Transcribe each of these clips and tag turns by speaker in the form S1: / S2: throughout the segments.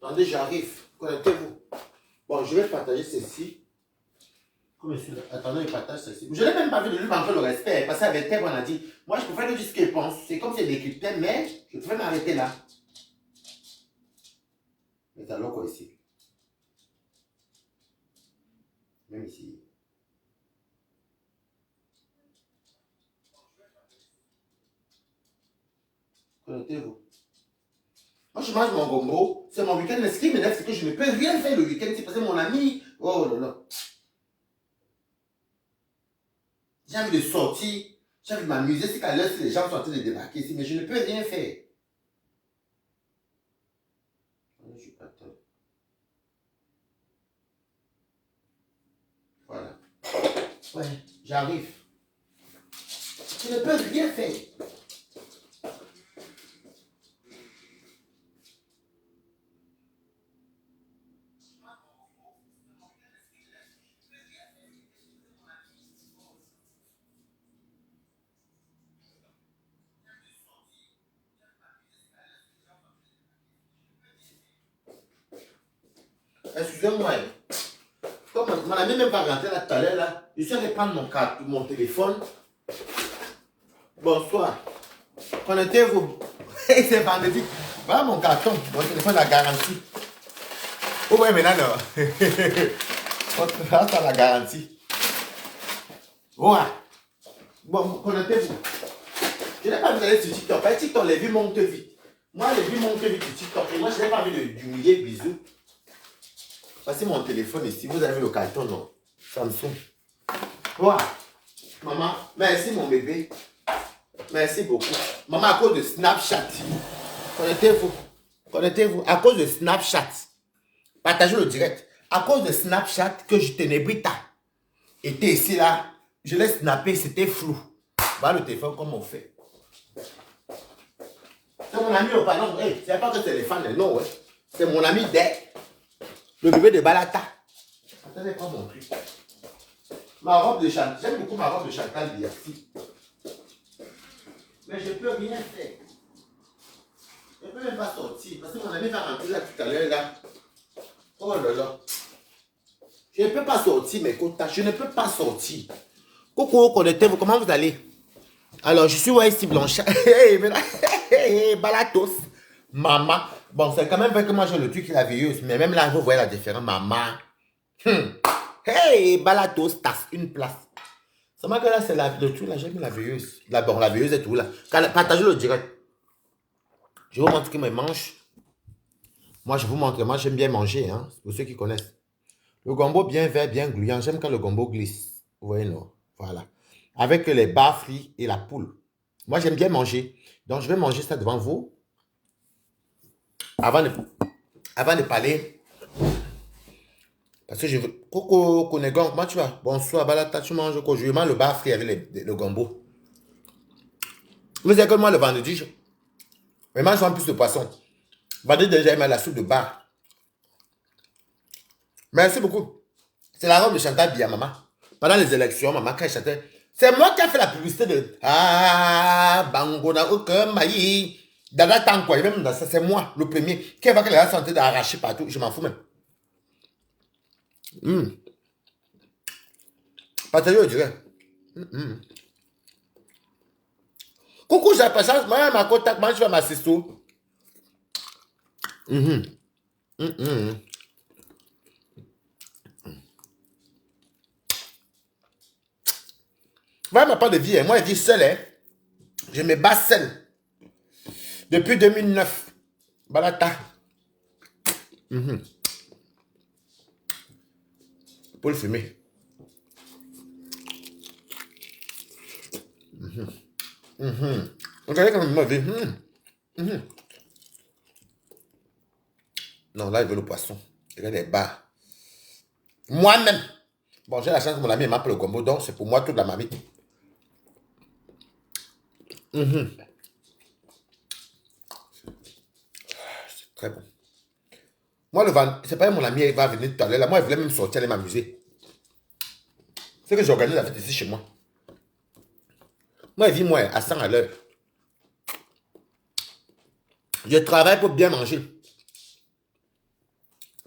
S1: Attendez, j'arrive. Connectez-vous. Bon, je vais partager ceci. Comme ici, attendez, il partage ceci. Je n'ai même pas vu de lui manquer le respect. Parce qu'avec Thème, on a dit, moi, je peux faire le ce qu'il pense. C'est comme si elle décryptait, mais je pouvais m'arrêter là. Mais alors quoi ici? Même ici. Connectez-vous. Moi, je mange mon gombo. C'est mon week-end. Mais ce qui m'énerve, c'est que je ne peux rien faire le week-end. C'est parce que mon ami. Oh là là. J'ai envie de sortir. J'ai envie de m'amuser. C'est qu'à l'heure, si les gens sont en train de débarquer ici. Mais je ne peux rien faire. Je suis pas top. Voilà. Ouais, j'arrive. Je ne peux rien faire. Excusez-moi. Comme mon ami même pas rentré là tout à l'heure, là, je suis allé prendre mon téléphone. Bonsoir. Connectez-vous. C'est vendredi. Voilà mon carton. Mon téléphone a garantie. Vous voyez maintenant, non? Grâce à la garantie. Ouais. Bon, connectez-vous. Je n'ai pas envie d'aller sur TikTok. Parce que TikTok, les vues montent vite. Moi, les vues montent vite sur TikTok. Et moi, je n'ai pas envie d'humilier bisous. Passez mon téléphone ici. Vous avez le carton, non? Samsung. Ouais. Maman, merci mon bébé. Merci beaucoup. Maman, à cause de Snapchat. Connectez-vous. Connectez-vous. À cause de Snapchat. Partagez le direct. À cause de Snapchat que je tenais brita. Était ici là. Je l'ai snappé, c'était flou. Voilà le téléphone comme on fait. C'est mon ami au pardon. Hey, c'est pas que c'est les fans, non, ouais. C'est mon ami Dek. Le bébé de Balata. Attendez, prends mon truc. Ma robe de Chantal. J'aime beaucoup ma robe de Chantal Biassi. Mais je ne peux rien faire. Je ne peux même pas sortir. Parce que mon ami va rentrer là tout à l'heure là. Oh là là. Je ne peux pas sortir mes quotas. Je ne peux pas sortir. Coucou, connectez-vous. Comment vous allez? Alors, je suis ici Blanchard. Hey, Balatos. Maman. Bon, c'est quand même vrai que moi j'ai le truc qui est la veilleuse. Mais même là, vous voyez la différence. Maman. Hey, Balatos, tasse une place. Ça m'a que là, c'est le truc là. J'ai mis la veilleuse. Là, bon, la veilleuse est tout là. Partagez le direct. Je vous montre que mes manches. Moi, je vous montre. Moi, j'aime bien manger. Hein, pour ceux qui connaissent. Le gombo bien vert, bien gluant. J'aime quand le gombo glisse. Vous voyez, non? Voilà. Avec les bas frits et la poule. Moi, j'aime bien manger. Donc, je vais manger ça devant vous. Avant de parler. Parce que je veux... Coco, Konégon, comment tu vas? Bonsoir, Balata, tu manges quoi? Je mange le bas frit avec le gombo. Vous savez que moi, le vendredi, je mange plus de poisson. Vendredi, déjà, il m'a la soupe de bar. Merci beaucoup. C'est la robe de Chantal Bia, maman. Pendant les élections, maman, quand elle chantait, c'est moi qui ai fait la publicité de Ah, Bangona, aucun maïs. Dada Tankwa, même dans ça, c'est moi, le premier, qui va que les gens sont en train d'arracher partout. Je m'en fous même. Partagez le direct. Coucou, j'ai pas chance. Moi, ma contact, moi, je vais m'assister. Voilà ma part de vie. Hein. Moi, je vis seul. Hein. Je me bats seul. Depuis 2009. Balata. Pour le fumer. Vous savez comment ma vie. Non, là, il veut le poisson. Il a des bars. Moi-même. Bon, j'ai la chance que mon ami m'appelle le gombo, donc c'est pour moi toute la mamie. C'est très bon. Moi, le vendredi, c'est pas mon ami, il va venir tout à l'heure. Moi, il voulait même sortir, aller m'amuser. C'est que j'organise la fête ici chez moi. Moi, il vit, moi, à 100 à l'heure. Je travaille pour bien manger.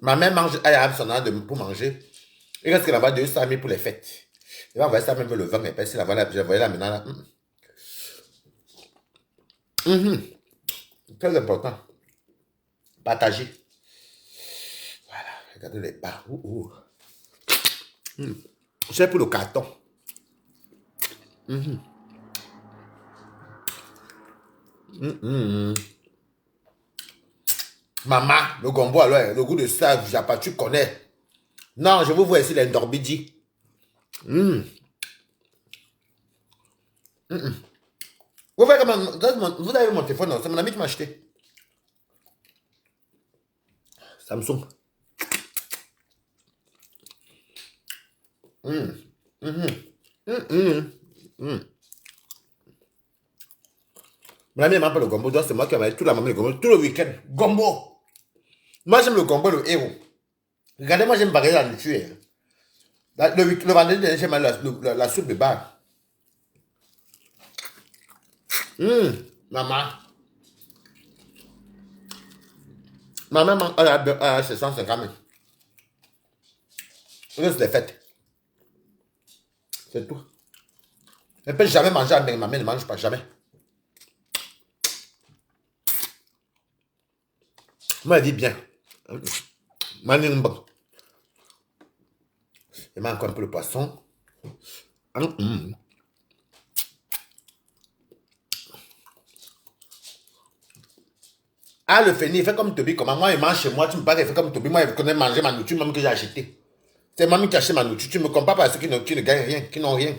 S1: Ma mère mange à son âge pour manger. Il reste qu'elle envoie 200 000 pour les fêtes. Elle va envoyer ça même le 20 et puis si la voilà, je voyais là maintenant là. Très important. Partager. Voilà. Regardez les bas. C'est pour le carton. Maman, le gombo alors, le goût de ça, tu connais. Non, je vous vois ici les Ndorbidi. Vous voyez comment, vous avez mon téléphone, non, c'est mon ami qui m'a acheté. Samsung. Mon ami m'appelle le gombo, donc c'est moi qui avais tout la maman le gombo, tout le week-end. Gombo. Moi j'aime le gombo, le héros. Regardez, moi j'aime varier la nourriture. Le vendredi, j'aime la soupe de bar. Maman. Maman, c'est 150 000. C'est les fêtes. C'est tout. Elle ne peut jamais manger avec ma mère, ne mange pas jamais. Moi, elle dit bien. Manimba. Elle mange encore un peu le poisson. Ah, le Féni, il fait comme Toby. Comment moi, il mange chez moi. Tu me parles, il fait comme Toby. Moi, il connaît manger ma nourriture, même que j'ai acheté. C'est mamie qui achète ma nourriture. Tu me compares pas à ceux qui ne gagnent rien, qui n'ont rien.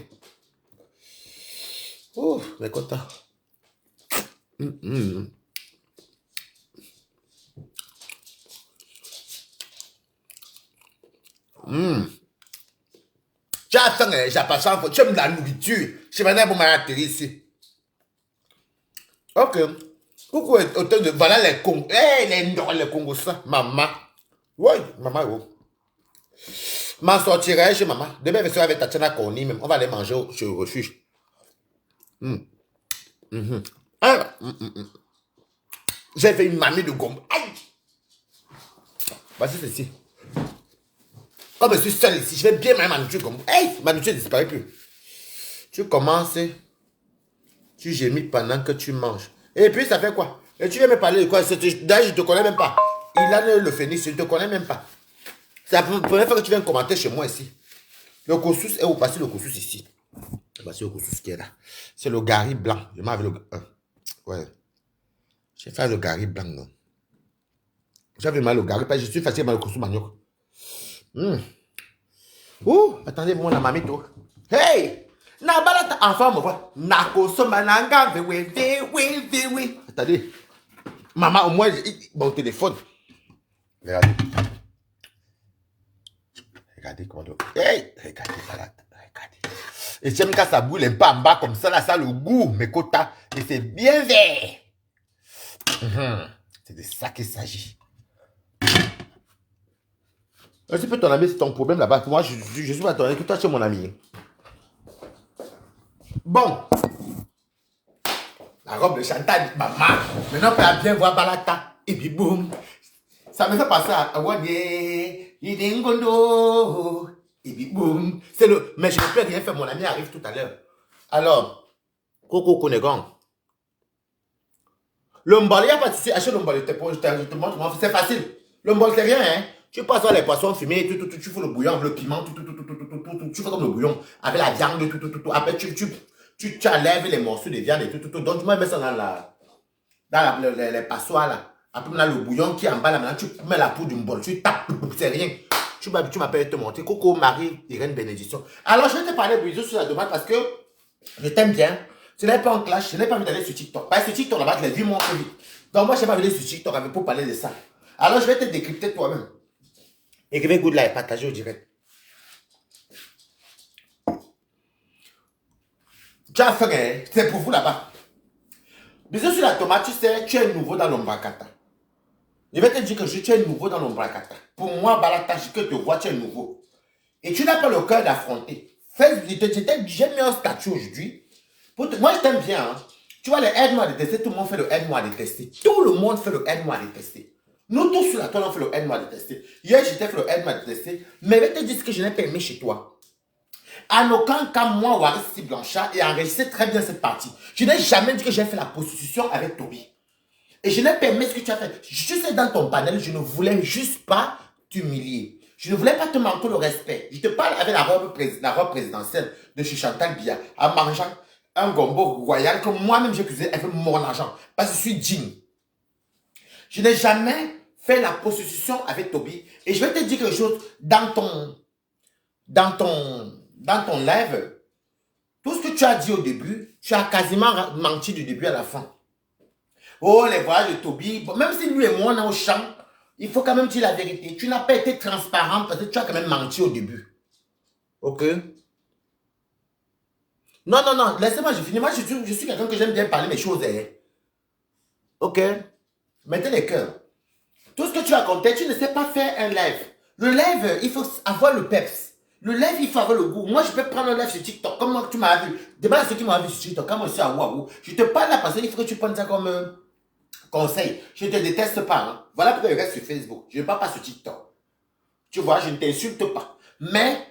S1: Oh, mais content. Tu as faim, j'ai pas faim. Tu aimes la nourriture. Je vais venir pour m'atterrir ici. Ok. Coucou, autant de. Voilà les Congos. Les Congos, ça. Maman. Oui, maman, oh. M'en sortirai chez maman. Demain, je serai avec Tatiana Koni même. On va aller manger chez le refuge. J'ai fait une mamie de gomme. Aïe! Voici ceci. Comme je suis seul ici, je vais bien manger ma nourriture comme. Hey! Ma nourriture ne disparaît plus. Tu commences, tu gémis pendant que tu manges. Et puis, ça fait quoi? Et tu viens me parler de quoi? D'ailleurs, je ne te connais même pas. Il a le phénix, je ne te connais même pas. C'est la première fois que tu viens commenter chez moi ici. Le couscous, et où passez le couscous ici? Voici le couscous qui est là. C'est le gari blanc. Je m'avais le. Ouais. J'ai fait le gari blanc, non? J'avais mal au gari, parce que je suis fatigué par le couscous manioc. Ouh, attendez, moi, la mamito. Hey! Na balata enfant me voit. Na kosomananga oui. Attendez. Maman, au moins, mon téléphone. Regardez. Regardez comment. Hey! Regardez, balata. Regardez. Et j'aime quand ça brûle un peu en bas comme ça, là, ça a le goût, mes quotas. Et c'est bien vert. C'est de ça qu'il s'agit. Tu peux ton ami, c'est ton problème là-bas. Moi, je suis pas ton ami, que toi, tu es mon ami. Bon. La robe de Chantal, maman. Maintenant, on peut bien voir Balata. Et puis, boum. Ça me fait penser à Wanye. Idingondo. Et puis, boum. C'est le. Mais je ne peux rien faire. Mon ami arrive tout à l'heure. Alors, Coco Konegon. Le mbol, il n'y a pas de souci. Achète le mbol. Je te montre comment c'est facile. Le mbol, c'est rien, hein. Tu passes sur les poissons fumés, tu fais le bouillon, le piment, tu fais comme le bouillon, avec la viande, après tu enlèves les morceaux de viande et donc tu mets ça dans les passoires là. Après maintenant le bouillon qui est en bas là, maintenant tu mets la poudre d'une bol, tu tapes, c'est rien. Tu m'appelles te montrer, Coco Marie Irène Bénédiction. Alors je vais te parler bisous sur la demande parce que je t'aime bien. Ce n'est pas en clash, je n'ai pas envie d'aller sur TikTok. Parce que sur TikTok là-bas, les vues montent vite. Donc moi je n'ai pas envie d'aller sur TikTok pour parler de ça. Alors je vais te décrypter toi-même. Écrivez good là et partagez au direct. Tu as faim, c'est pour vous là-bas. Bisous sur la tomate, tu sais, tu es nouveau dans l'ombrakata. Je vais te dire que tu es nouveau dans l'ombrakata. Pour moi, Balata, je te vois, tu es nouveau. Et tu n'as pas le cœur d'affronter. J'ai mis un statut aujourd'hui. Moi, je t'aime bien. Hein. Tu vois, le aide-moi à détester, tout le monde fait le aide-moi à détester. Tout le monde fait le aide-moi à détester. Nous tous sur la toile, on fait le aide-moi à détester. Hier, j'étais fait le aide-moi à détester, mais je vais te dire ce que je n'ai pas aimé chez toi. En aucun cas, moi, Waris Blanchard, et enregistré très bien cette partie. Je n'ai jamais dit que j'ai fait la prostitution avec Toby. Et je n'ai pas aimé ce que tu as fait. Je sais, dans ton panel, je ne voulais juste pas t'humilier. Je ne voulais pas te manquer le respect. Je te parle avec la robe présidentielle de chez Chantal Biya, en mangeant un gombo royal que moi-même j'ai cuisiné avec mon argent. Parce que je suis digne. Je n'ai jamais fait la prostitution avec Toby. Et je vais te dire quelque chose, dans ton live, tout ce que tu as dit au début, tu as quasiment menti du début à la fin. Oh, les voyages de Toby, même si lui et moi on est au champ, il faut quand même dire la vérité. Tu n'as pas été transparent parce que tu as quand même menti au début. Ok? Non, non, non, laissez-moi, je finis. Moi, je suis quelqu'un que j'aime bien parler mes choses. Hein. Ok? Mettez les cœurs. Tout ce que tu as raconté, tu ne sais pas faire un live. Le live, il faut avoir le peps. Le live, il faut avoir le goût. Moi, je peux prendre un live sur TikTok, comme moi, tu m'as vu. Demande à ceux qui m'ont vu sur TikTok, quand moi, je suis à Waouh. Je te parle là parce qu'il faut que tu prennes ça comme conseil. Je ne te déteste pas. Hein. Voilà pourquoi je reste sur Facebook. Je ne parle pas sur TikTok. Tu vois, je ne t'insulte pas. Mais,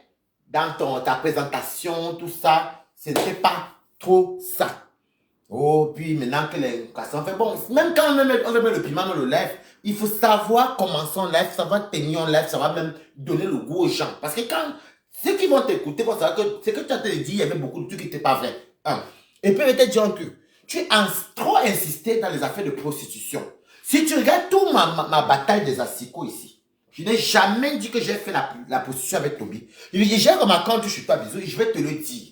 S1: dans ta présentation, tout ça, ce n'était pas trop ça. Oh, puis maintenant que les cassions fait bon, même quand on met le piment dans le live, il faut savoir commencer en live, savoir tenir en live, savoir même donner le goût aux gens. Parce que quand ceux qui vont t'écouter vont savoir que ce que tu as dit, il y avait beaucoup de trucs qui n'étaient pas vrais. Et puis, je vais te dire un truc. Tu as trop insisté dans les affaires de prostitution. Si tu regardes toute ma bataille des assicots ici, je n'ai jamais dit que j'ai fait la prostitution avec Toby. J'ai remarqué quand tu suis pas bisous, et je vais te le dire.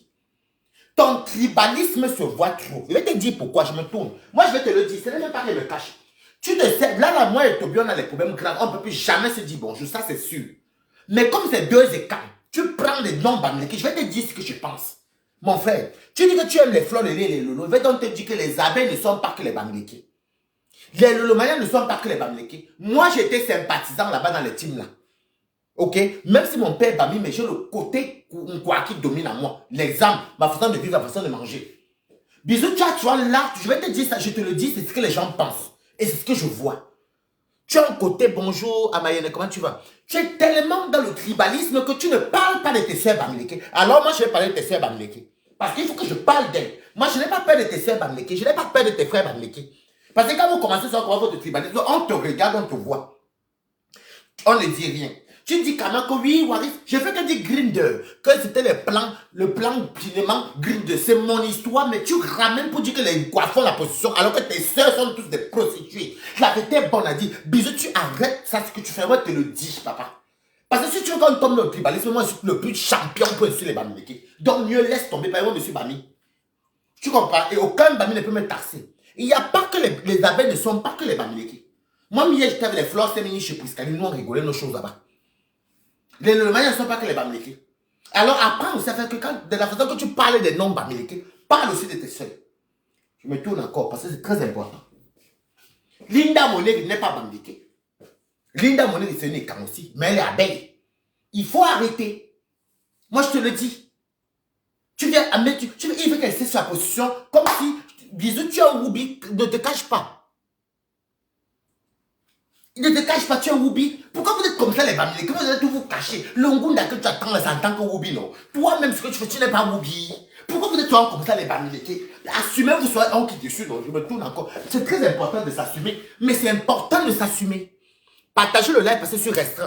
S1: Ton tribalisme se voit trop. Je vais te dire pourquoi je me tourne. Moi, je vais te le dire. Ce n'est même pas qu'il me cache. Tu te sais, là, moi et Toby, on a les problèmes graves. On ne peut plus jamais se dire bonjour. Ça, c'est sûr. Mais comme c'est deux écarts, tu prends les noms bamlékés. Je vais te dire ce que je pense. Mon frère, tu dis que tu aimes les fleurs, les lolos. Je vais donc te dire que les abeilles ne sont pas que les bamlékés. Les lolomayens ne sont pas que les bamlékés. Moi, j'étais sympathisant là-bas dans les teams là. Ok, même si mon père est Bami, mais j'ai le côté quoi qui domine en moi. L'exemple, ma façon de vivre, ma façon de manger. Bisous, tu vois là, je vais te dire ça, je te le dis, c'est ce que les gens pensent. Et c'est ce que je vois. Tu as un côté bonjour, Amayene, comment tu vas? Tu es tellement dans le tribalisme que tu ne parles pas de tes sœurs Bamileke. Alors moi, je vais parler de tes sœurs Bamileke. Parce qu'il faut que je parle d'elles. Moi, je n'ai pas peur de tes sœurs Bamileke. Je n'ai pas peur de tes frères Bamileke. Parce que quand vous commencez à voir votre tribalisme, on te regarde, on te voit. On ne dit rien. Tu dis quand même que oui, Waris, je fais que dire Grinder, que c'était le plan finalement Grinder, c'est mon histoire, mais tu ramènes pour dire que les coiffons la position, alors que tes soeurs sont tous des prostituées. La vérité est bonne à dire. Bisous, tu arrêtes ça, ce que tu fais, moi je te le dis, papa. Parce que si tu veux qu'on tombe dans le tribalisme, moi je suis le plus champion pour insulter les Bamileke. Donc mieux laisse tomber, par exemple, monsieur Bami. Tu comprends? Et aucun Bami ne peut me taxer. Il n'y a pas que les abeilles ne sont pas que les Bamileke. Moi, hier, j'étais avec les fleurs, c'est mini chez Priscali, nous on rigolait nos choses là-bas. Les Lolomayens ne sont pas que les Bamileke. Alors apprends aussi à faire que quand, de la façon que tu parles des noms Bamileke, parle aussi de tes soeurs. Je me tourne encore parce que c'est très important. Linda Monet n'est pas Bamileke. Linda Monet c'est une écran aussi, mais elle est abeille. Il faut arrêter. Moi je te le dis. Tu viens à mettre, il veut qu'elle sait sa position comme si, bisous, tu as un Woubi, ne te cache pas. Ne te cache pas, tu es un Woubi. Pourquoi vous êtes comme ça les Bamileke? Vous allez tout vous cacher. Le Ngunda que tu attends là, c'est en tant que Woubi, non? Toi-même, ce que tu fais, tu n'es pas Woubi. Pourquoi vous êtes toujours comme ça les Bamileke? Assumez-vous soyez un qui dessus, non? Je me tourne encore. C'est très important de s'assumer. Mais c'est important de s'assumer. Partagez le live parce que je suis restreint.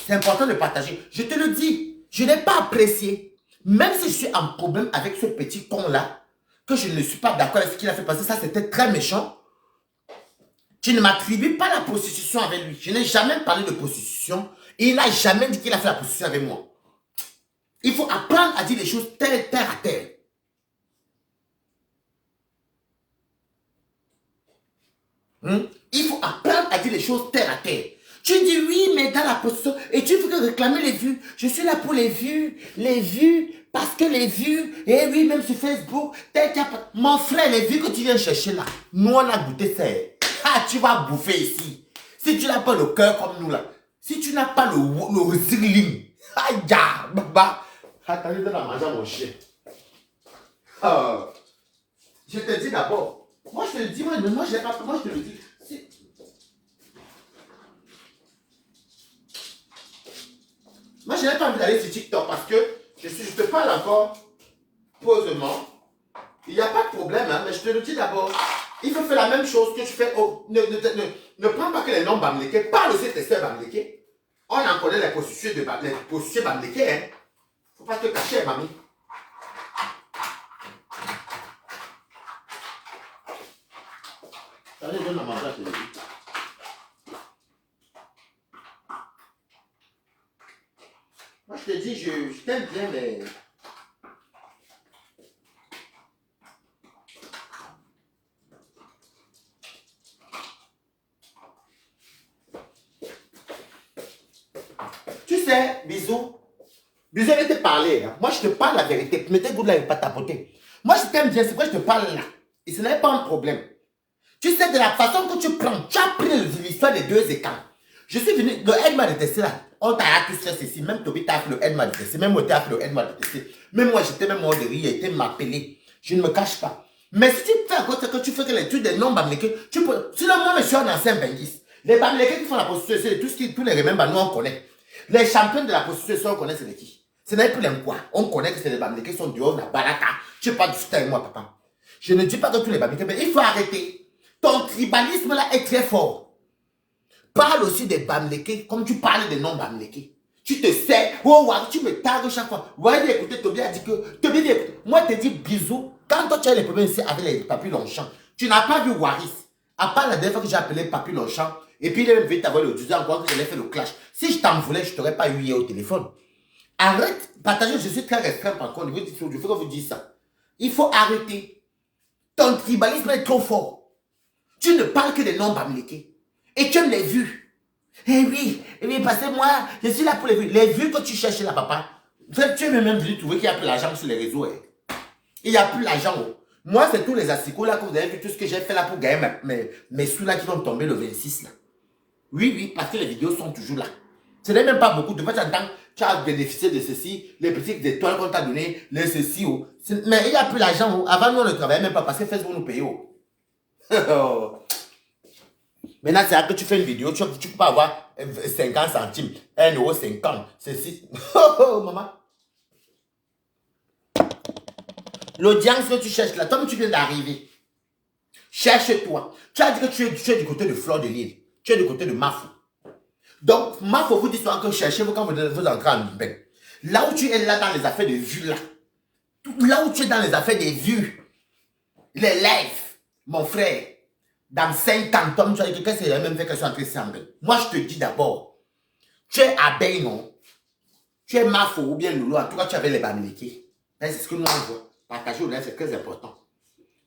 S1: C'est important de partager. Je te le dis, je n'ai pas apprécié. Même si je suis en problème avec ce petit con-là, que je ne suis pas d'accord avec ce qu'il a fait passer, ça c'était très méchant. Tu ne m'attribues pas la prostitution avec lui. Je n'ai jamais parlé de prostitution. Et il n'a jamais dit qu'il a fait la prostitution avec moi. Il faut apprendre à dire les choses terre à terre. Il faut apprendre à dire les choses terre à terre. Tu dis oui, mais dans la prostitution, et tu veux réclamer les vues. Je suis là pour les vues, parce que les vues, et oui, même sur Facebook, mon frère, les vues que tu viens chercher là, nous on a goûté ça. Ah, tu vas bouffer ici. Si tu n'as pas le cœur comme nous là, si tu n'as pas le zirling, aïe, baba, attends, je vais manger mon chien. Je te dis d'abord, moi je te le dis, moi je l'ai pas, moi je te le dis. Moi, je n'ai pas envie d'aller sur TikTok parce que je te parle encore posément. Il n'y a pas de problème, hein, mais je te le dis d'abord. Il faut faire la même chose que tu fais. Ne prends pas que les noms bamlékés. Parle aussi de tes soeurs bamlékés. On en connaît les prostituées bamlékés. Hein. Faut pas te cacher, mamie. Allez, donne à manger à tes amis. Moi, je te dis, je t'aime bien, mais... Tu sais, bisous. Bisous, elle te parler. Hein. Moi, je te parle la vérité. Mettez goût là et pas tapoter. Moi, je t'aime bien, c'est pourquoi je te parle là. Et ce n'est pas un problème. Tu sais, de la façon que tu prends, tu as pris l'histoire des deux écarts. Je suis venu, le aide m'a détesté là. On t'a tous fait ceci. Même Toby t'a fait le aide m'a détesté. Même moi, t'as fait le aide m'a détesté. Même moi, j'étais même mort de rire. Il était m'appeler. Je ne me cache pas. Mais si tu fais encore ce que tu fais que les trucs des noms bamlékés, tu peux. Sinon, moi, je suis un ancien bengis. Les bamlékés qui font la prostitution, c'est tous les remèdes, nous, on connaît. Les champions de la prostitution, on connaît c'est de qui? Ce n'est plus les quoi. On connaît que c'est les bamlékés qui sont dehors, la baraka. Tu parles du avec moi, papa. Je ne dis pas que tous les bamlékés, mais il faut arrêter. Ton tribalisme là est très fort. Parle aussi des bamlékés comme tu parles des non-bamlékés. Tu te sais, oh, tu me tagues chaque fois. Ouais, écoutez, Toby a dit que. Toby dit, moi, je te dis bisous. Quand toi, tu as les problèmes ici avec les papis Longchamp, tu n'as pas vu Waris. À part la dernière fois que j'ai appelé papy Longchamp, et puis il est même vite avoir le 12 ans encore que je l'ai fait le clash. Si je t'en voulais, je ne t'aurais pas eu hier au téléphone. Arrête, partagez, je suis très restreint par contre. Je veux que vous dites ça. Il faut arrêter. Ton tribalisme est trop fort. Tu ne parles que des non-bamlékés. Et tu aimes les vues. Eh oui, parce que moi, je suis là pour les vues. Les vues que tu cherches là, papa. Tu es même venu trouver qu'il n'y a plus l'argent sur les réseaux. Hein. Il n'y a plus l'argent. Oh. Moi, c'est tous les asticots là que vous avez vu, tout ce que j'ai fait là pour gagner mes sous là qui vont tomber le 26 là. Oui, parce que les vidéos sont toujours là. Ce n'est même pas beaucoup. De fait en temps, tu as bénéficié de ceci, les petites étoiles qu'on t'a données, les ceci. Oh. Mais il n'y a plus l'argent. Oh. Avant, nous, on ne travaillait même pas parce que Facebook nous paye. Oh. Maintenant, c'est là que tu fais une vidéo, tu peux pas avoir 50 centimes, 1,50 €, ceci. Oh, maman. L'audience que tu cherches là, comme tu viens d'arriver, cherche-toi. Tu as dit que tu es du côté de Fleur de Lille. Tu es du côté de Mafou. Donc, Mafou vous dit souvent que cherchez-vous quand vous entrez en bain. Là où tu es là dans les affaires de vues là, là où tu es dans les affaires des vues, les lives, mon frère, dans 5 ans, Tom, tu as dit que c'est la même fait que je suis entré ici en bain. Moi, je te dis d'abord, tu es abeille, non? Tu es Mafou ou bien Loulou, en tout cas, tu avais les bamlékés. C'est ce que nous on voit. Partager au live, c'est très important.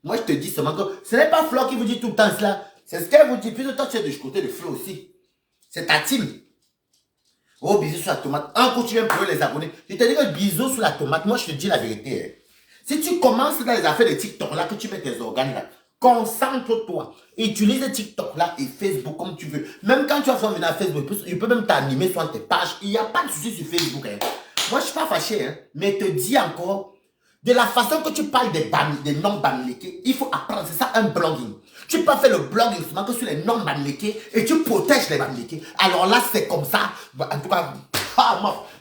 S1: Moi, je te dis seulement que ce n'est pas Flo qui vous dit tout le temps cela. C'est ce qu'elle vous dit. Puis toi, tu es du côté de Flo aussi. C'est ta team. Oh, bisous sur la tomate. Un coup, tu viens pour les abonnés. Je te dis que bisous sur la tomate. Moi, je te dis la vérité. Hein. Si tu commences dans les affaires de TikTok, là, que tu mets tes organes là, concentre-toi. Utilise TikTok là et Facebook comme tu veux. Même quand tu vas faire venir à Facebook, je peux même t'animer sur tes pages. Il n'y a pas de souci sur Facebook. Hein. Moi, je ne suis pas fâché. Hein, mais te dis encore, de la façon que tu parles des non-bamlékés, il faut apprendre. C'est ça un blogging. Tu peux pas faire le blogging seulement que sur les non-bamlékés et tu protèges les bamlékés. Alors là, c'est comme ça. En tout cas,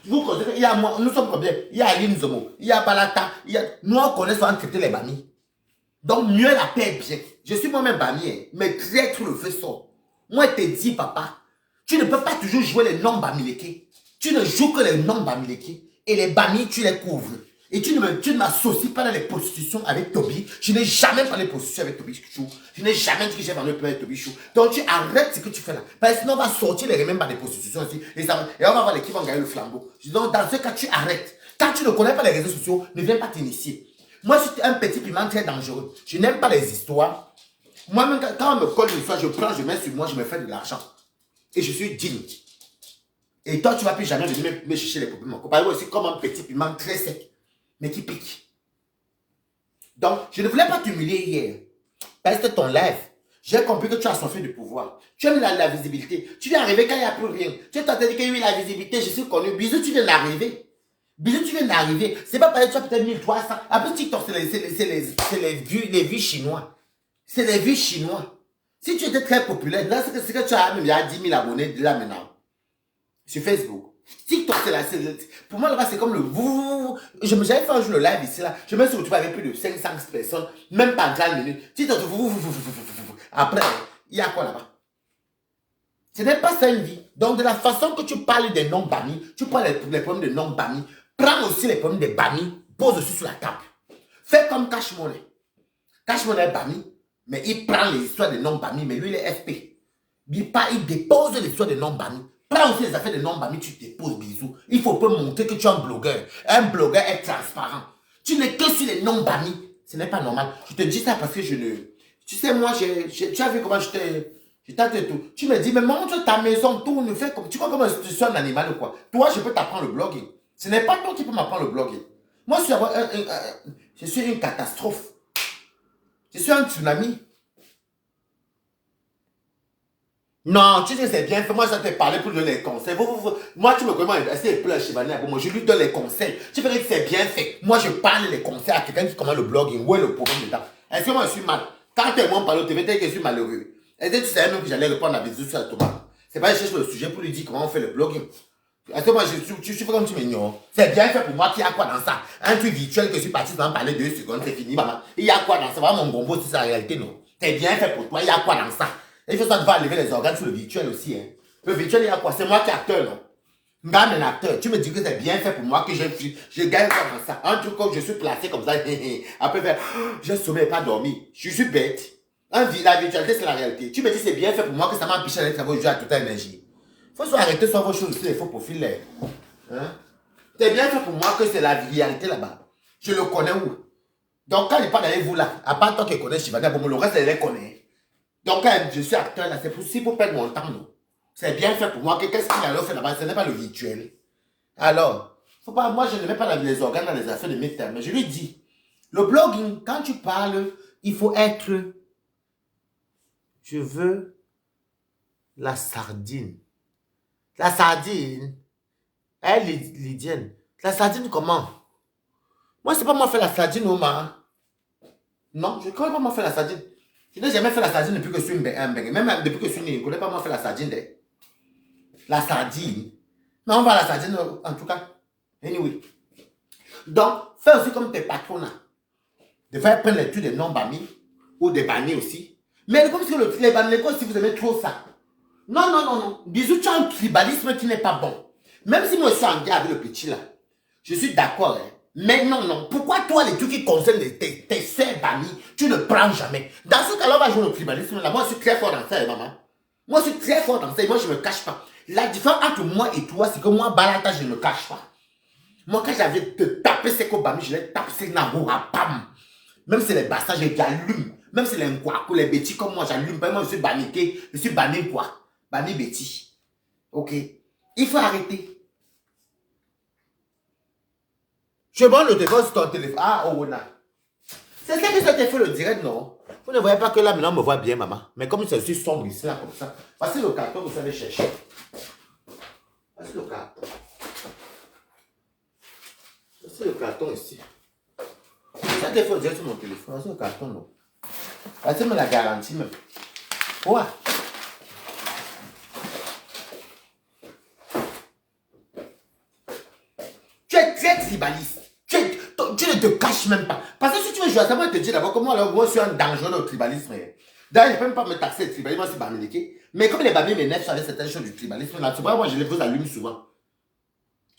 S1: vous connaissez, il y a moi, nous sommes combien? Il y a Aline Zomo, il y a Balata, nous on connaît souvent traiter les bamis. Donc mieux la paix bien. Je suis moi-même bami, mais traître le feu sort. Moi, je te dis, papa, tu ne peux pas toujours jouer les non-bamlékés. Tu ne joues que les non-bamlékés. Et les bamis, tu les couvres. Et tu ne m'associes pas dans les prostitutions avec Toby. Je n'ai jamais parlé de prostitution avec Toby Chou. Je n'ai jamais dit que j'ai parlé de avec Toby Chou. Donc tu arrêtes ce que tu fais là. Parce que sinon on va sortir les remèdes par des prostitutions aussi. Et on va voir les qui vont gagner le flambeau. Donc dans ce cas, tu arrêtes. Quand tu ne connais pas les réseaux sociaux, ne viens pas t'initier. Moi, je suis un petit piment très dangereux. Je n'aime pas les histoires. Moi-même, quand on me colle une histoire, je prends, je mets sur moi, je me fais de l'argent. Et je suis digne. Et toi, tu ne vas plus jamais venir me chercher les problèmes. Par exemple, c'est comme un petit piment très sec, mais qui pique. Donc, je ne voulais pas t'humilier hier. Parce que ton live, j'ai compris que tu as soif de pouvoir. Tu aimes la visibilité. Tu viens arriver quand il n'y a plus rien. Tu t'as dit que oui, la visibilité, je suis connu. Bisous, tu viens d'arriver. Bisous, tu viens d'arriver. C'est pas parce que tu as peut-être 1300. Après, TikTok, c'est les vues chinois. C'est les vues chinois. Si tu étais très populaire, là, c'est que tu as même il y a 10 000 abonnés là maintenant. Sur Facebook. TikTok, pour moi, là-bas, c'est comme le vous. J'avais fait un jour le live ici, là. Je me suis retrouvé avec plus de 500 personnes, même pas en 30 minutes. TikTok, après, il y a quoi là-bas? Ce n'est pas ça une vie. Donc, de la façon que tu parles des noms bannis, tu parles des problèmes de noms bannis, prends aussi les problèmes des bannis, pose aussi sur la table. Fais comme Cash Money. Cash Money est banni, mais il prend les histoires des noms bannis, mais lui, il est FP. Il dépose les histoires des noms bannis. Prends aussi les affaires de noms bannis, tu déposes, bisous. Il faut pas montrer que tu es un blogueur. Un blogueur est transparent. Tu n'es que sur les noms bannis. Ce n'est pas normal. Je te dis ça parce que je ne... Tu sais, moi, tu as vu comment je t'ai tout. Tu me dis, mais montre ta maison, tout, ne fait comme... Tu crois comment tu suis un animal ou quoi? Toi, je peux t'apprendre le blogging. Ce n'est pas toi qui peux m'apprendre le blogging. Moi, je suis une catastrophe. Je suis un tsunami. Non, tu sais, c'est bien fait. Moi, je te parler pour donner les conseils. Moi, tu me connais, essayer de pleurer chez Vanessa. Moi, je lui donne les conseils. Tu fais que c'est bien fait. Moi, je parle les conseils à quelqu'un qui commence le blogging. Où est le problème dedans? Est-ce que moi, je suis mal? Quand tu m'en parles au TV, que je suis malheureux. Est-ce que tu savais même que j'allais répondre à des sur Thomas? C'est pas que je cherche le sujet pour lui dire comment on fait le blogging. Est-ce que moi, tu fais comme tu m'ignores? C'est bien fait pour moi qu'il y a quoi dans ça? Un truc virtuel que je suis parti sans parler 2 secondes, c'est fini, maman. Il y a quoi dans ça? Vraiment, mon bonbon, c'est sa réalité, non? C'est bien fait pour toi, il y a quoi dans ça? Il faut ça devoir lever les organes sur le virtuel aussi. Hein. Le virtuel, il y a quoi? C'est moi qui est acteur, non? Même un acteur. Tu me dis que c'est bien fait pour moi, que je gagne quoi dans ça? Un truc comme je suis placé comme ça. Après, faire, j'ai sommeil, pas dormi. Je suis bête. La virtualité, c'est la réalité. Tu me dis c'est bien fait pour moi, que ça m'empêche d'aller travailler à toute énergie. Il faut soit arrêter sur vos choses aussi, il faut profiler. Hein? C'est bien fait pour moi que c'est la réalité là-bas. Je le connais où? Donc, quand il parle avec vous là, à part toi qui connais Shivana, bon, le reste, elle les connaît. Donc, quand je suis acteur là, c'est possible pour perdre mon temps, non? C'est bien fait pour moi. Qu'est-ce qu'il a fait là-bas? Ce n'est pas le virtuel. Alors, faut pas, moi, je ne mets pas les organes dans les affaires de mes termes. Mais je lui dis, le blogging, quand tu parles, il faut être... Je veux la sardine. La sardine, elle, Lydienne. La sardine, comment? Moi, c'est pas moi faire la sardine, Omar. Non, je ne connais pas moi faire la sardine. Je n'ai jamais fait la sardine depuis que je suis un bébé. Même depuis que je suis né, je ne connais pas moi faire la sardine. La sardine. Mais on va à la sardine en tout cas. Anyway. Donc, fais aussi comme tes patrons là. De faire prendre les trucs des non-bannis ou des bannis aussi. Mais comme si les bannis, si vous aimez trop ça. Non, non, non, non. Bisous, tu as un tribalisme qui n'est pas bon. Même si moi je suis en guerre avec le petit là, je suis d'accord. Hein. Mais non, non. Pourquoi toi, les trucs qui concernent tes sœurs bannis, tu ne prends jamais? Dans ce cas-là, on va jouer le tribalisme là. Moi, je suis très fort dans ça, maman. Moi, je suis très fort dans ça et moi, je ne me cache pas. La différence entre moi et toi, c'est que moi, Balata, je ne me cache pas. Moi, quand j'avais te taper ces bannis, je les tape ces naboura, bam. Même si les bassins, j'allume. Même si les nkwakou, les bêtis comme moi, j'allume. Moi, je suis baniqué. Je suis banni quoi? Banni bêtis. Ok? Il faut arrêter. Je prends le téléphone sur ton téléphone. Ah, oh, Ona. C'est ça que ça t'a fait le direct, non? Vous ne voyez pas que là, maintenant, on me voit bien, maman. Mais comme c'est aussi sombre ici, là, comme ça. Voici le carton que vous savez chercher. Voici le carton. Voici le carton ici. Ça t'a fait direct sur mon téléphone. Voici le carton, non? Voici me la garantie, même. Ouais. Tu es très tribaliste. Tu ne te caches même pas. Parce que si tu veux jouer à ça, moi, je te dis d'abord que moi, je suis un dangereux au tribalisme. D'ailleurs, je ne peux même pas me taxer le tribalisme, moi, c'est bamileke. Mais comme les babés m'énervent sur certaines choses du tribalisme, là, tu vois, moi, je les vous allume souvent.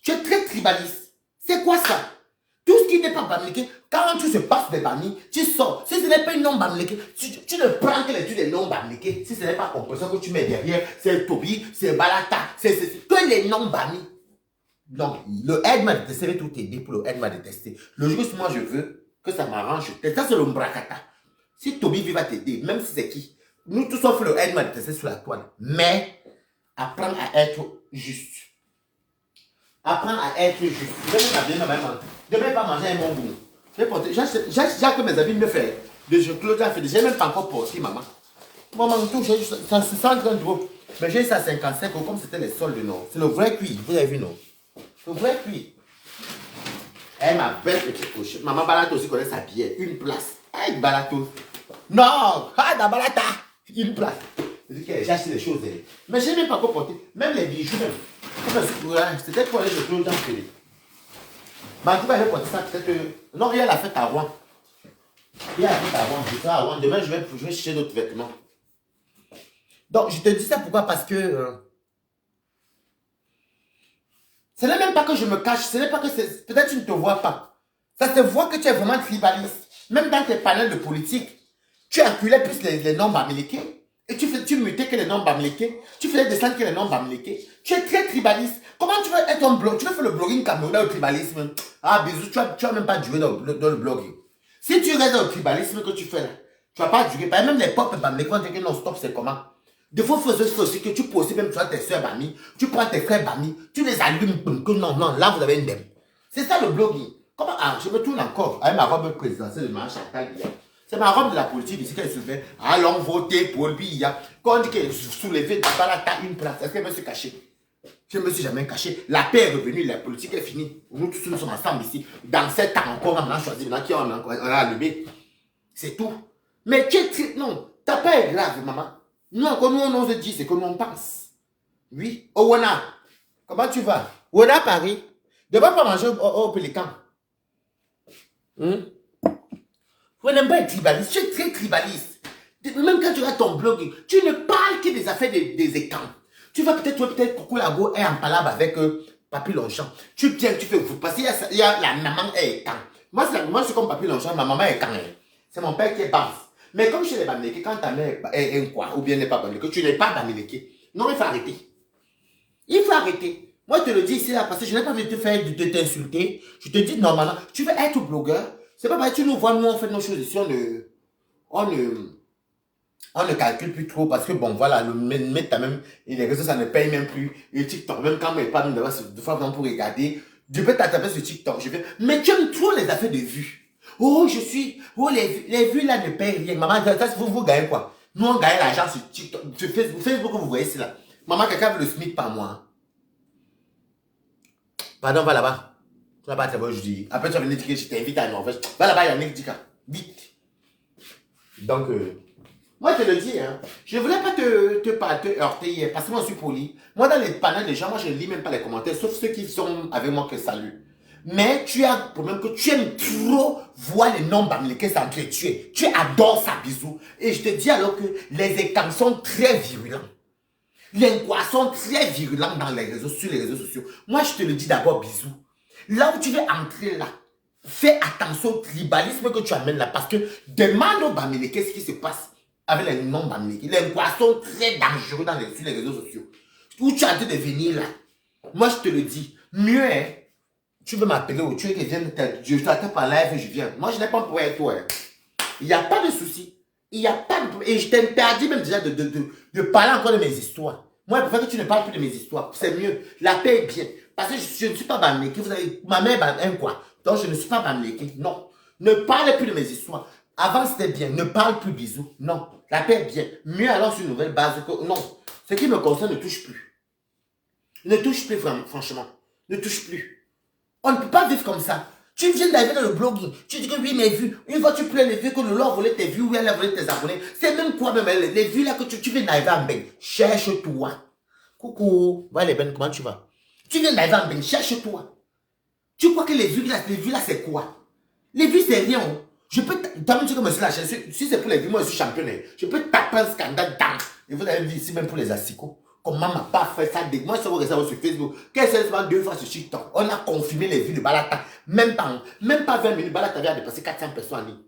S1: Tu es très tribaliste. C'est quoi ça? Tout ce qui n'est pas bamileke, quand tu se passes des bamis, tu sors. Si ce n'est pas une non bamileke, tu ne prends que les trucs des non bamileke. Si ce n'est pas compression que tu mets derrière, c'est Toby, c'est Balata, c'est tous les non bamis. Donc, le aide m'a détesté, je vais tout aider pour le aide m'a détesté. Le jour où moi je veux que ça m'arrange, ça c'est le mbrakata. Si Toby va t'aider, même si c'est qui, nous tous on fait le aide m'a détesté sur la toile. Mais, apprendre à être juste. Apprendre à être juste. Je ne vais pas manger un bon goût. J'ai que mes amis me font. Je Claude a fait, j'ai même pas encore porté, maman. Maman, tout, ça se sent un gros. Mais j'ai ça à 55 euros, comme c'était les soldes, non. C'est le vrai cuit, vous avez vu, non. Le vrai cuit. Elle m'a belle petite cochon. Maman Balato aussi connaît s'habiller. Une place. Aïe, Balato. Non, ah, dans Balata. Une place. J'ai acheté des choses. Mais je n'ai même pas encore porté. Même les bijoux, même. C'était pour aller de dans le mais en tout cas, je vais porter ça peut-être. Non, il y a la fête à Rouen. Il y a la fête à Rouen. Je serai à Rouen. Demain, je vais chercher d'autres vêtements. Donc, je te dis ça pourquoi? Parce que. Ce n'est même pas que je me cache. Ce n'est pas que c'est. Peut-être tu ne te vois pas. Ça se voit que tu es vraiment tribaliste. Même dans tes panels de politique, tu acculais plus les nombres américains. Et tu mutais que les nombres américains. Tu faisais descendre que les nombres américains. Tu es très tribaliste. Comment tu veux être un blog? Tu veux faire le blogging camerounais au tribalisme? Ah, bisous, tu vas même pas durer dans le blogging. Si tu restes dans le tribalisme que tu fais là, tu vas pas durer. Par exemple, même les peuples américains vont dire que non, stop, c'est comment? De fois, il faut aussi que tu poses même tu as tes soeurs bamis, tu prends tes frères bamis, tu les allumes, que non, non, là vous avez une dème. C'est ça le blogging. Comment? Ah, je me tourne encore avec ma robe présidentielle de Mme Chantal Biya. C'est ma robe de la politique ici qu'elle se fait. Allons voter pour Biya. Quand on dit qu'elle est soulevée, tu vas une place. Est-ce qu'elle veut se cacher? Je ne me suis jamais caché. La paix est revenue, la politique est finie. Nous tous nous sommes ensemble ici. Dans 7 ans encore, on a choisi, maintenant qui on a allumé. C'est tout. Mais tu es non, ta paix est grave, maman. Nous encore, nous on ose dire ce que nous on pense. Oui. Oh, Wana, comment tu vas? Wana Paris. De pas manger au Pélican. Vous n'aimez pas être tribaliste. Tu es très tribaliste. Même quand tu as ton blog, tu ne parles que des affaires des écrans. Tu vas peut-être Coco Lago est en palabre avec Papy Longchamp. Tu tiens, tu fais parce qu'il y a la maman est quand. Moi, c'est comme Papy Longchamp, ma maman est quand. C'est mon père qui est basse. Mais comme chez les Bamileke, quand ta mère est quoi, ou bien n'est pas Bamileke, tu n'es pas Bamileke. Non, il faut arrêter. Il faut arrêter. Moi, je te le dis ici, là, parce que je n'ai pas envie de te faire, de t'insulter. Je te dis normalement, tu veux être blogueur. C'est pas parce que tu nous vois, nous, on fait nos choses ici, on ne calcule plus trop parce que bon voilà, le mettre même, et les réseaux ça ne paye même plus. Et TikTok, même quand on n'est pas même deux fois pour regarder, je peux t'attraper sur TikTok, mais tu aimes trop les affaires de vues. Oh, les vues là ne payent rien. Maman, ça, vous gagnez quoi? Nous on gagne l'argent sur TikTok, sur Facebook, vous voyez c'est là. Maman, quelqu'un veut le SMIC par mois. Pardon, va là-bas. Tu vas pas travailler aujourd'hui. Après tu vas venir dire que je t'invite à Norvège. Va là-bas, Yannick Dika. Vite. Donc, moi, je te le dis, hein, je ne voulais pas te heurter hier, parce que moi, je suis poli. Moi, dans les panels des gens, moi, je ne lis même pas les commentaires, sauf ceux qui sont avec moi que salut. Mais tu as un problème que tu aimes trop voir les nombres américains s'entretuer. Tu adores ça, bisous. Et je te dis alors que les écrans sont très virulents. Les quoi sont très virulents dans les réseaux, sur les réseaux sociaux. Moi, je te le dis d'abord, bisous. Là où tu veux entrer là, fais attention au tribalisme que tu amènes là, parce que demande aux Bamileke qu'est-ce qui se passe avec les noms Bamileke. Les poissons très dangereux sur les réseaux sociaux. Où tu as de venir là. Moi, je te le dis. Mieux est, tu veux m'appeler ou tu veux que je t'attends par live et je viens. Moi, je n'ai pas pour être toi. Il n'y a pas de souci. Il n'y a pas de problème. Et je t'interdis même déjà de parler encore de mes histoires. Moi, je préfère que tu ne parles plus de mes histoires. C'est mieux. La paix est bien. Parce que je ne suis pas Bamileke. Ma mère est quoi? Donc, je ne suis pas Bamileke. Non. Ne parlez plus de mes histoires. Avant, c'était bien. Ne parle plus, bisous. Non. La paix est bien. Mieux alors sur une nouvelle base que... Non. Ce qui me concerne ne touche plus. Ne touche plus, franchement. Ne touche plus. On ne peut pas vivre comme ça. Tu viens d'arriver dans le blogging. Tu dis que oui, mes vues. Une fois tu pleures les vues, que le Lord volait tes vues ou elle a volé tes abonnés. C'est même quoi, même les vues là que tu viens d'arriver en bain. Cherche-toi. Coucou. Voilà les Ben, comment tu vas? Tu viens d'arriver en bain. Cherche-toi. Tu crois que les vues là c'est quoi? Les vues, c'est rien. Je peux, toi-même, tu me slash. Si c'est pour les vues, moi, je suis championne. Je peux taper un scandale dans. Et vous avez vu ici, même pour les asticots. Comment m'a pas fait ça? Moi, je vous réserve sur Facebook. Qu'est-ce que c'est 2 fois sur TikTok? On a confirmé les vues de Balata. Même pas 20 minutes, Balata avait dépassé 400 personnes en ligne.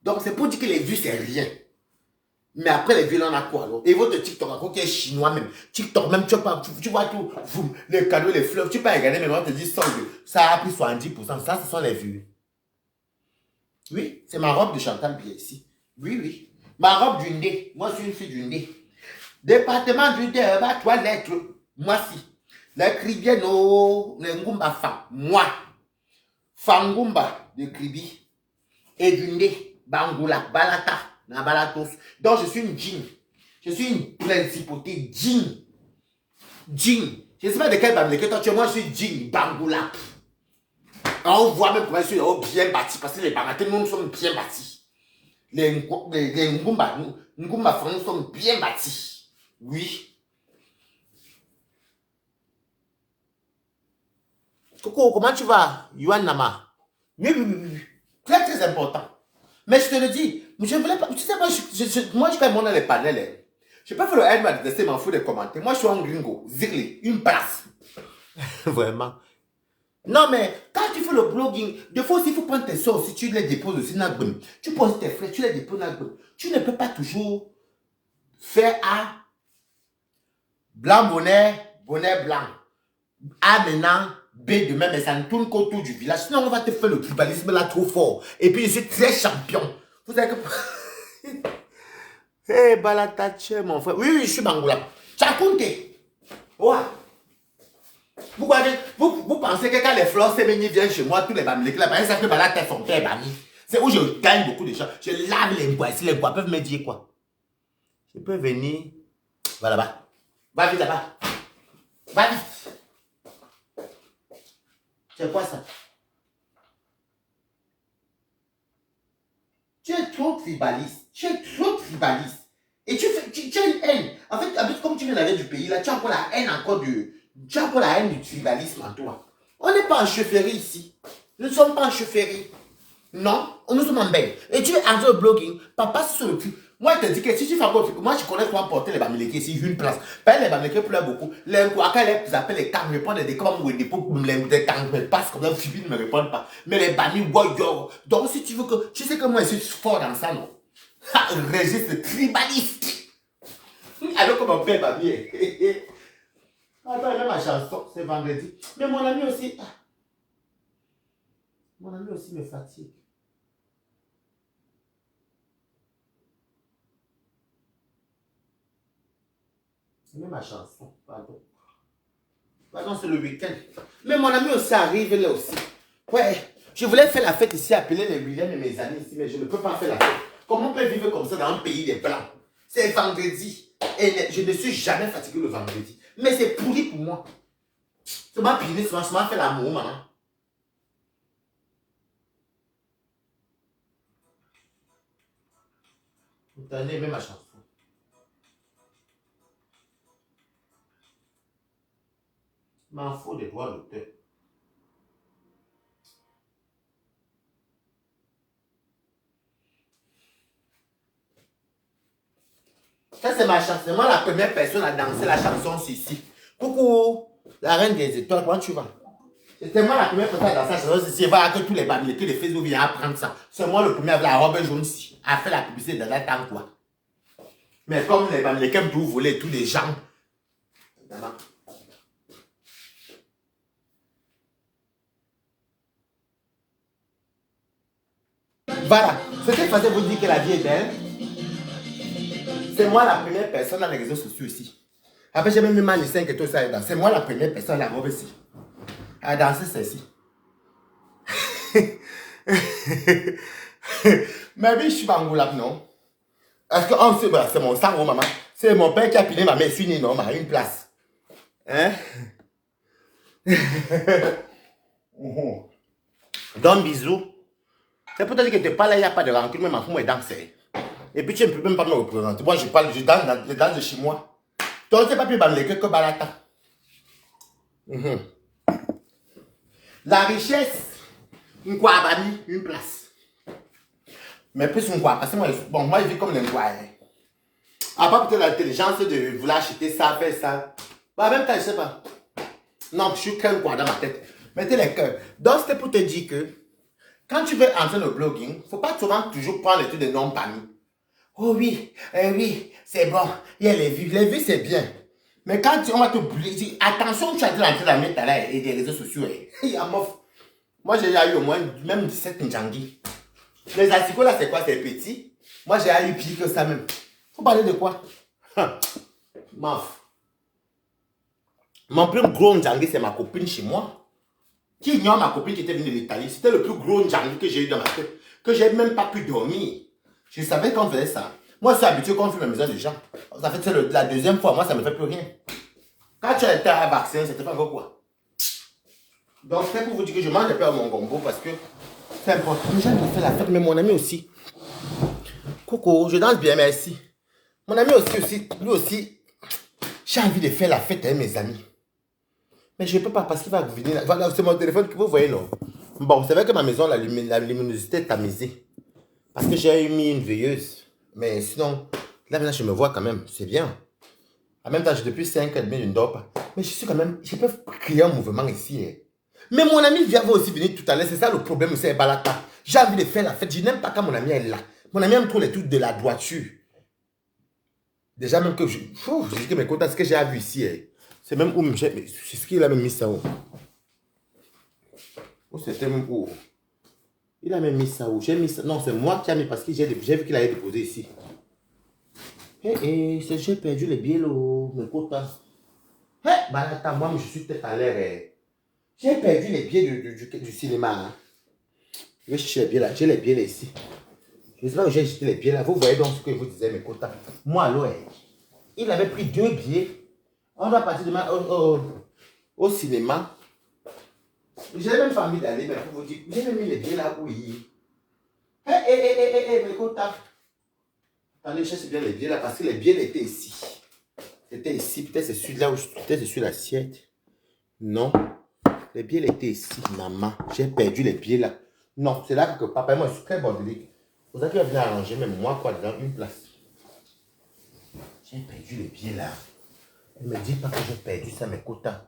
S1: Donc, c'est pour dire que les vues, c'est rien. Mais après, les vues, on a quoi alors? Et votre TikTok, encore qui est chinois même. TikTok, même, tu vois tout. Les cadeaux, les fleurs. Tu peux regarder, mais on te dit ça a pris 70%. Ça, ce sont les vues. Oui, c'est ma robe de Chantal Biya ici. Oui, oui. Ma robe du nez. Moi, je suis une fille du nez. Département du débat, toilette. Moi, si. Les Kribiens, les Ngumba Fang. Moi. Fangumba de Kribi. Et du nez. Bangoula. Balata. Nabalatos. Donc, je suis une djinn. Je suis une principauté djinn. Djinn. Je ne sais pas de quel Bamileke toi tu es. Moi, je suis djinn. Bangoula. On voit même comment ils sont bien bâtis, parce que les Banatés, nous sommes bien bâtis. Les Ngumba Fang, nous sommes bien bâtis. Oui. Coco, comment tu vas? Yuan Nama. Oui, oui, oui, oui. Très, très important. Mais je te le dis, je voulais pas. Tu sais, moi, je fais mon dans les panels. Hein. Je peux faire le aide m'a détesté, m'en fous des commentaires. Moi, je suis un gringo. Zirli, une place. Vraiment. Non, mais quand tu fais le blogging, des fois aussi, il faut prendre tes sources. Si tu les déposes aussi, tu poses tes frais, tu les déposes. Tu ne peux pas toujours faire A, blanc bonnet, bonnet blanc. A maintenant, B demain, mais ça ne tourne qu'autour du village. Sinon, on va te faire le tribalisme là trop fort. Et puis, je suis très champion. Vous savez que... Hé, Balatache, mon frère. Oui, oui, je suis Bangoula. Tu as compté. Ouais. Vous pensez que quand les fleurs séménies viennent chez moi, tous les bamilés, là, ça fait Balatache son père, Bami. C'est où je gagne beaucoup de gens. Je lave les bois. Si les bois peuvent me dire quoi? Je peux venir. Va là-bas. Va vite là-bas. Va vite. C'est quoi ça? Tu es trop tribaliste. Tu es trop tribaliste. Et tu as une haine. En fait, comme tu viens d'aller du pays, là, tu as encore la haine Tu as encore la haine du tribalisme en toi. On n'est pas en chefferie ici. Nous ne sommes pas en chefferie. Non, nous sommes en belle. Et tu es en train de blogging. Papa, c'est sur le cul. Moi, je te dis que si tu fais encore... Moi, je connais comment porter les bamilekés ici, une place. Pas les bamilekés pleurent beaucoup. Les Nkouaka, ils appellent les kangs, répondent des comme ou des kangs me passent comme ça, Fibi ne me répondent pas. Mais les bamis, yo. Donc, si tu veux que... Tu sais que moi, je suis fort dans ça, non? Registre tribaliste. Alors que mon père m'a mis. Attends, il a ma chanson, c'est vendredi. Mais mon ami aussi... Mon ami aussi me fatigue. C'est même ma chanson, pardon. Pardon, c'est le week-end. Mais mon ami aussi arrive là aussi. Ouais, je voulais faire la fête ici, appeler les Williams et mes amis ici, mais je ne peux pas faire la fête. Comment on peut vivre comme ça dans un pays des Blancs? C'est vendredi. Et je ne suis jamais fatigué le vendredi. Mais c'est pourri pour moi. C'est ma pine, c'est ma fait l'amour, maman. Vous avez aimé ma chanson. Je m'en fous des droits d'auteur. Ça, c'est ma chanson. C'est moi la première personne à danser la chanson ici. Coucou, la reine des étoiles, comment tu vas? C'était moi la première personne à danser la chanson ici. Voilà que tous les babilés, que les Facebook viennent apprendre ça. C'est moi le premier avec la robe jaune ici. À faire la publicité dans la temps quoi. Mais comme les babilés qui aiment tout voler, tous les gens. Évidemment. Voilà. Ce qui est facile vous dire que la vie est belle. C'est moi la première personne dans les réseaux sociaux ici. Après, j'ai même mis ma lycée que tout ça est dans. C'est moi la première personne à la robe ici. À danser celle-ci. Mais oui, je suis pas Angoulap, non? Est-ce que c'est mon sang, maman? C'est mon père qui a pilé ma mère fini, non? À une place. Hein? Donne bisous. C'est pour te dire que tu parles là, il n'y a pas de rancune, mais ma femme est danser. Et puis tu ne peux même pas me représenter. Moi, je parle, je danse de chez moi. Donc, c'est pas plus balé que balata. La richesse, une place. Mais plus une quoi, parce que moi, je vis comme les quoi. À part peut-être l'intelligence de vouloir acheter ça, faire ça. Bah, en même temps, je sais pas. Non, je suis qu'un quoi dans ma tête. Mettez les cœurs. Donc, c'était pour te dire que quand tu veux entrer dans le blogging, il ne faut pas toujours prendre les trucs de non-famille. Oh oui, oui, c'est bon. Il y a les vues. Les vues, c'est bien. Mais quand on va te brûler, attention, tu as dit l'entrée dans mettre là et des réseaux sociaux. Il y a mof. Moi, j'ai eu au moins même 17 Ndjangi. Les asticots là, c'est quoi? C'est petit. Moi, j'ai eu pire que ça même. Faut parler de quoi? Mof. Mon plus gros Ndjangi, c'est ma copine chez moi. Qui ignore ma copine qui était venue de l'Italie? C'était le plus gros Ndjangi que j'ai eu dans ma tête. Que j'ai même pas pu dormir. Je savais qu'on faisait ça. Moi, je suis habitué qu'on fait mes maisons de gens. Ça fait la deuxième fois, moi, ça ne me fait plus rien. Quand tu as été à un vaccin, c'était pas encore quoi. Donc, c'est pour vous dire que je mange un peu à mon gombo parce que c'est important. Les gens qui font la fête, mais mon ami aussi. Coucou, je danse bien, merci. Mon ami aussi, lui aussi. J'ai envie de faire la fête avec mes amis. Mais je ne peux pas parce qu'il va venir. Voilà, c'est mon téléphone que vous voyez, non? Bon, c'est vrai que ma maison, la luminosité est tamisée. Parce que j'ai mis une veilleuse. Mais sinon, là maintenant, je me vois quand même. C'est bien. En même temps, depuis 5h30, je ne dors pas. Mais je suis quand même. Je peux créer un mouvement ici. Hein. Mais mon ami va aussi venir tout à l'heure. C'est ça le problème, c'est Balata. J'ai envie de faire la fête. Je n'aime pas quand mon ami est là. Mon ami aime trop les trucs de la droiture. Déjà, même que je dis que mes quotas, ce que j'ai vu ici, hein, c'est même où. C'est ce qu'il a même mis ça où. Où c'était même où. Il a même mis ça où. J'ai mis ça. Non, c'est moi qui ai mis parce que j'ai vu qu'il avait déposé ici. J'ai perdu les billets, mes quotas. Balata, moi, je suis peut-être à l'air. J'ai perdu les billets du cinéma. Hein. Je vais chercher les billets là. J'ai les billets là ici. Je ne sais pas où j'ai jeté les billets là. Vous voyez donc ce que je vous disais, mes quotas. Moi, alors, il avait pris 2 billets. On doit partir demain au cinéma. Je n'ai même pas envie d'aller, mais pour vous dire, j'ai même mis les billets là où il. Mes quotas. Attendez, je cherche bien les billets là parce que les billets étaient ici. C'était ici. Peut-être c'est celui-là où peut-être c'est sur l'assiette. Non. Les billets étaient ici, maman. J'ai perdu les billets là. Non, c'est là que papa et moi, je suis très bordélique. Vous avez venir arranger, même moi, quoi, dans une place. J'ai perdu les billets là. Ne me dis pas que j'ai perdu ça, mes quotas.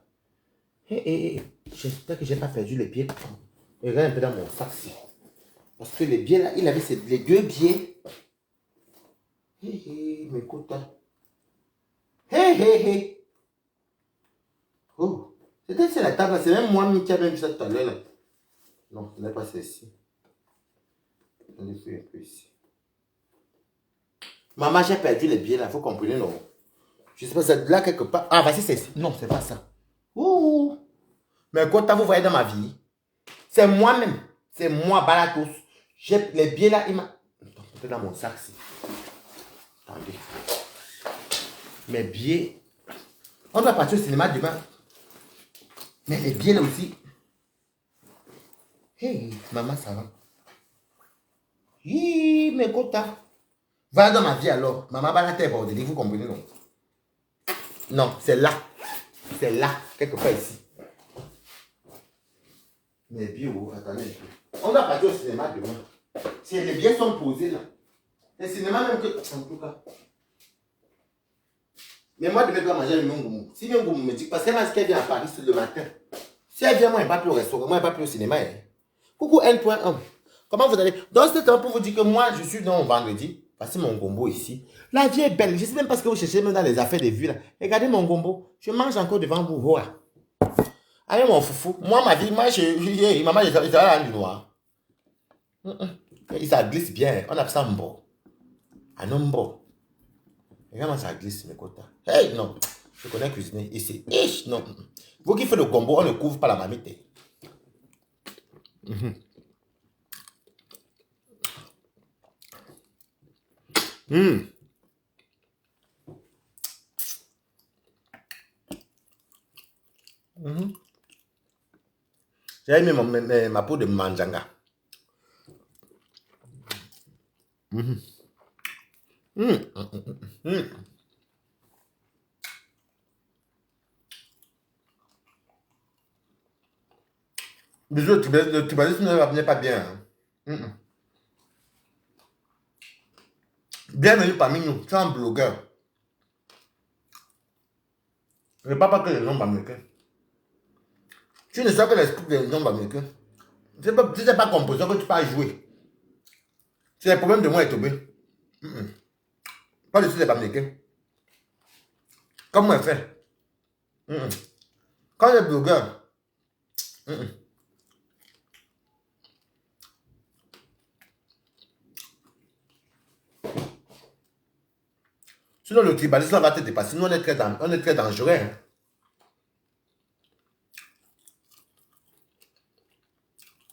S1: J'espère que j'ai pas perdu les billets. Regarde un peu dans mon sac. Parce que les billets là, il avait les 2 billets. Mes quotas. Oh, c'est la table là. C'est même moi qui avais vu ça tout à l'heure là. Non, ce n'est pas celle-ci. On est fait un peu ici. Maman, j'ai perdu les billets là, vous comprenez, non? Je sais pas, c'est là quelque part. Ah, vas-y, c'est ici. Non, c'est pas ça. Ouh. Mais quand vous voyez dans ma vie, c'est moi-même. C'est moi, Balatos. J'ai les billets là, il m'a. Peut-être dans mon sac, c'est. Attendez. Mes billets. On doit partir au cinéma demain. Mais les billets là aussi. Hey, maman, ça va. Hi, mes quotas. Va dans ma vie alors. Maman, Balatos est bordélique, vous comprenez, non? Non, c'est là. C'est là, quelque part ici. Mes billets, attendez un peu. On va partir au cinéma demain. Si les billets sont posés là. Le cinéma même que. En tout cas. Mais moi, je ne vais pas manger le Miongoumou. Si Miongoumou me dit, parce qu'elle m'a dit qu'elle vient à Paris le matin. Si elle vient, moi, elle ne va plus au restaurant, moi, elle ne va plus au cinéma. Hein. Coucou N.1. Comment vous allez? Donc, c'est temps pour vous dire que moi, je suis dans vendredi. Voici mon gombo ici. La vie est belle. Je ne sais même pas ce que vous cherchez même dans les affaires de vue là. Regardez mon gombo. Je mange encore devant vous. Voilà. Allez, mon foufou. Moi, ma vie, moi, maman, je travaille dans du noir. Ça glisse bien. On appelle ça mbo. Un ombo. Regarde, ça glisse mes quotas. Hey, non. Je connais cuisiner ici. Non. Vous qui faites le gombo, on ne couvre pas la mamite. J'ai mis ma peau de manjanga. Bisous, le tribalisme n'est pas bien. Hein. Bienvenue parmi nous, tu es un blogueur. Je ne parle pas que les nombres américains. Tu ne sais que les scripts des nombres américains. Tu ne sais pas composer, que tu peux jouer. C'est le problème de moi et Tobé. Pas de suite des américains. Comment elle fait? Quand les blogueurs. Sinon, le tribalisme va te dépasser. Nous, on est très dangereux. Hein.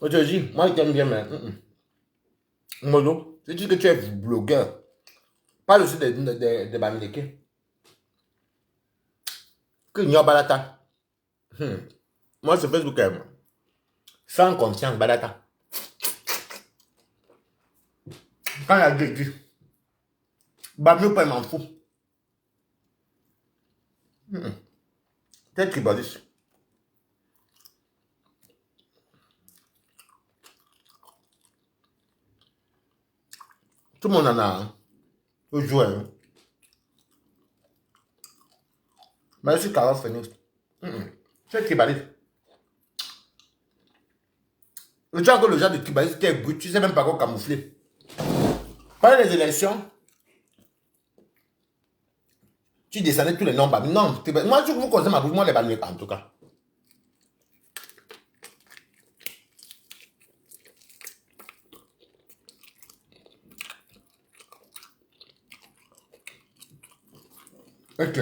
S1: Je te dis, moi, je t'aime bien, mais. Mono, tu dis que tu es blogueur. Pas le sud des Américains. Que n'y a balata. Moi, c'est Facebook. Sans conscience, balata. Quand il y a des dit, bah, mieux pas, il m'en fout. T'es tribaliste. Tout le monde en a. Hein. Faut jouer. Hein. Mais je suis Carole Phoenix. C'est tribaliste. Le genre que le genre de tribaliste qui est brut, tu sais même pas quoi camoufler. Pendant les élections, tu descendais tous les noms. Non, moi je vous conseille ma bouche, moi les bannières en tout cas. Ok.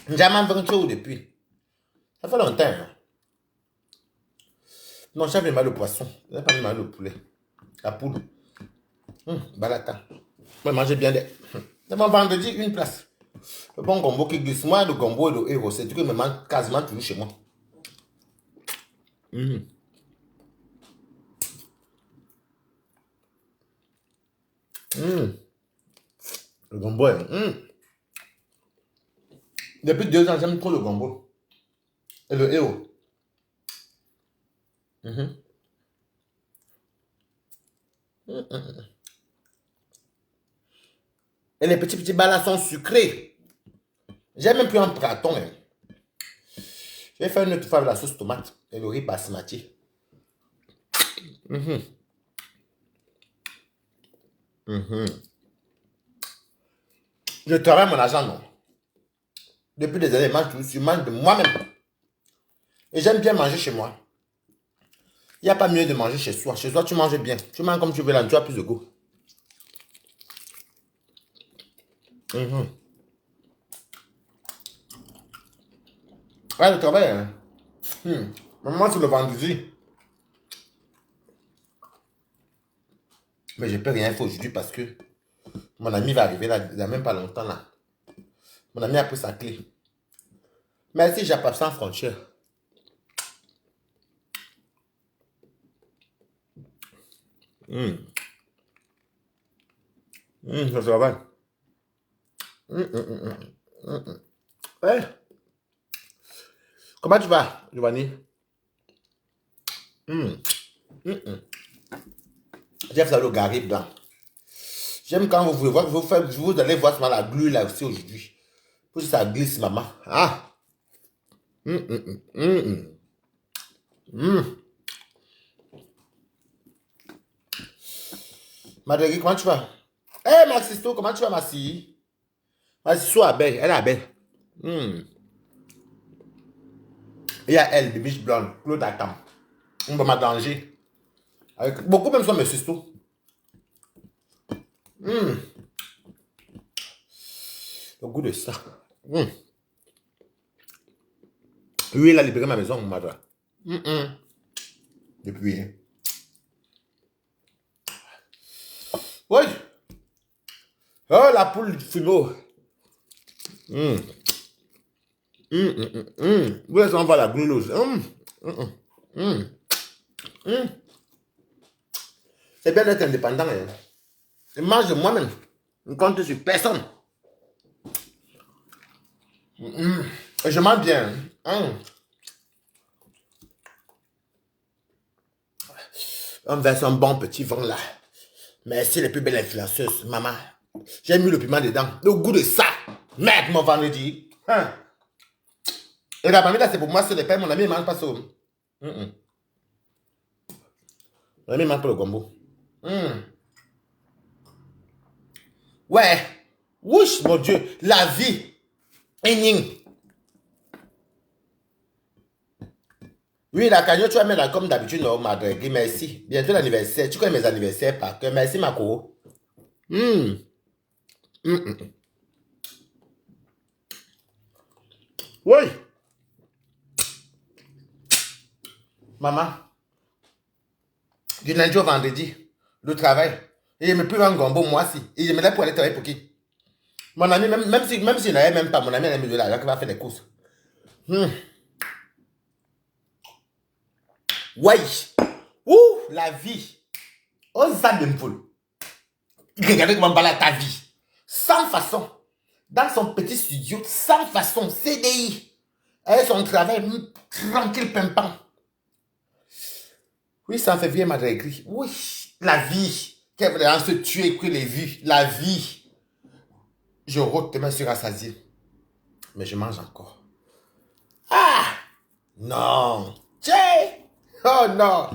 S1: Jamais vendu où depuis. Ça fait longtemps. Hein. Non, j'avais mal le poisson. J'avais pas mal le poulet. La poule. Balata. Moi, manger bien des. C'est mon vendredi, une place. Le bon gombo qui glisse. Moi, le gombo et le héros, c'est du que me manque quasiment toujours chez moi. Le gombo est. Depuis 2 ans, j'aime trop le gombo. Et le héros. Et les petits balles sont sucrés. J'ai même plus un praton. Hein. Je vais faire une autre fois avec la sauce tomate et le riz basmati. Je travaille mon argent, non. Depuis des années, je mange de moi-même. Et j'aime bien manger chez moi. Il n'y a pas mieux de manger chez soi. Chez soi, tu manges bien. Tu manges comme tu veux là, tu as plus de goût. Ouais, le travail, hein. Moi, c'est le vendredi. Mais je ne peux rien faire aujourd'hui parce que mon ami va arriver là, il n'y a même pas longtemps là. Mon ami a pris sa clé. Merci, Japap sans frontières. Ça travaille. Ouais. Comment tu vas, Giovanni? Jeff, ça le garé blanc. J'aime quand vous voulez voir, vous allez voir la glu là aussi aujourd'hui. Pour que ça glisse, maman. Ah! Madeleine, comment tu vas? Eh, hey, Maxisto, comment tu vas, Maxi? Maxisto, elle est belle. Il y a elle, de biche blonde, Claude Akam. On va m'attanger. Beaucoup même sont mes sisters. Le goût de ça. Lui, il a libéré ma maison, madame. Depuis. Hein. Oui. Oh, la poule du fumeau. Oui, ça, on va la gluose. C'est bien d'être indépendant. Hein. Je mange de moi-même. Je ne compte sur personne. Je mange bien. On verse un bon petit vin là. Merci les plus belles influenceuses, maman. J'ai mis le piment dedans. Le goût de ça. Merde, mon vendredi. Et la famille là, c'est pour moi, c'est les pères. Mon ami, il mange pas ça. Mon ami, il mange pas le gombo. Ouais. Ouch, mon Dieu. La vie. Oui, la cagnotte, tu vas mettre là comme d'habitude, non, madre. Merci. Bientôt l'anniversaire. Tu connais mes anniversaires par cœur. Merci, Mako. Oui. Maman. Du lundi au vendredi. Le travail. Et il me plus un gombo, moi aussi. Et il me l'a pour aller travailler pour qui? Mon ami, même s'il n'avait même pas, mon ami, il a mis de l'argent qui va faire des courses. Ouais. Ouh, la vie. On s'en donne foule. Regardez comment balade ta vie. Sans façon. dans son petit studio, sans façon, CDI. Elle son travail, tranquille, pimpant. Oui, ça en fait bien mal écrit. Oui, la vie. Qu'elle veut vraiment se tuer que les vies. La vie. Je rôte demain sur rassasié. Mais je mange encore. Ah! Non! Tchè! Oh non!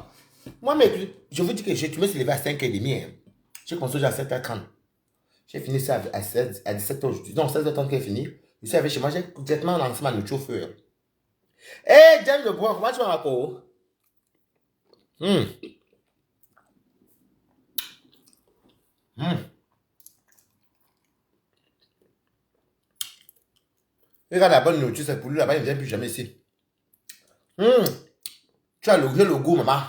S1: Moi, mais je vous dis que je me suis levé à 5h30. Hein. J'ai construit à 7h30. J'ai fini ça à 17h aujourd'hui. Non, 16h30 qu'elle fini. Je suis arrivé chez moi, j'ai directement lancé ma nourriture au feu. Hé, hey, James Lebron, comment tu vas encore? Regarde la bonne nourriture, c'est pour lui là-bas, il ne vient plus jamais ici. Tu as le goût, maman.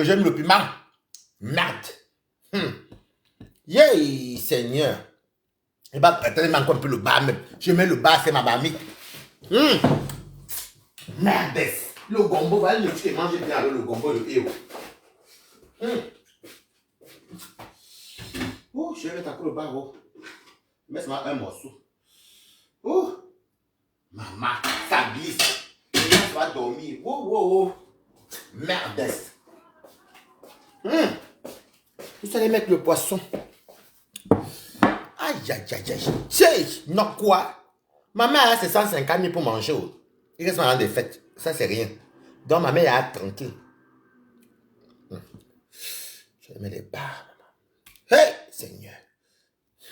S1: J'aime le piment. Merde. Yeah, Seigneur. Et bah, attendez, encore un peu le bas même. Je mets le bas, c'est ma mamie. Merde. Le gombo, voilà, le tu manges bien avec le gombo, le héros. Oh, je vais mettre encore le bas, oh. Mets seulement un morceau. Oh, maman, ça glisse. Tu vas dormir. Oh, oh, oh. Merde. Vous allez mettre le poisson. Aïe, aïe, aïe, aïe. Tchè, non, quoi? Ma mère, c'est 150 000 pour manger. Il reste maintenant des fêtes. Ça, c'est rien. Donc, ma mère est tranquille. Je vais mettre les barres. Hey, Seigneur.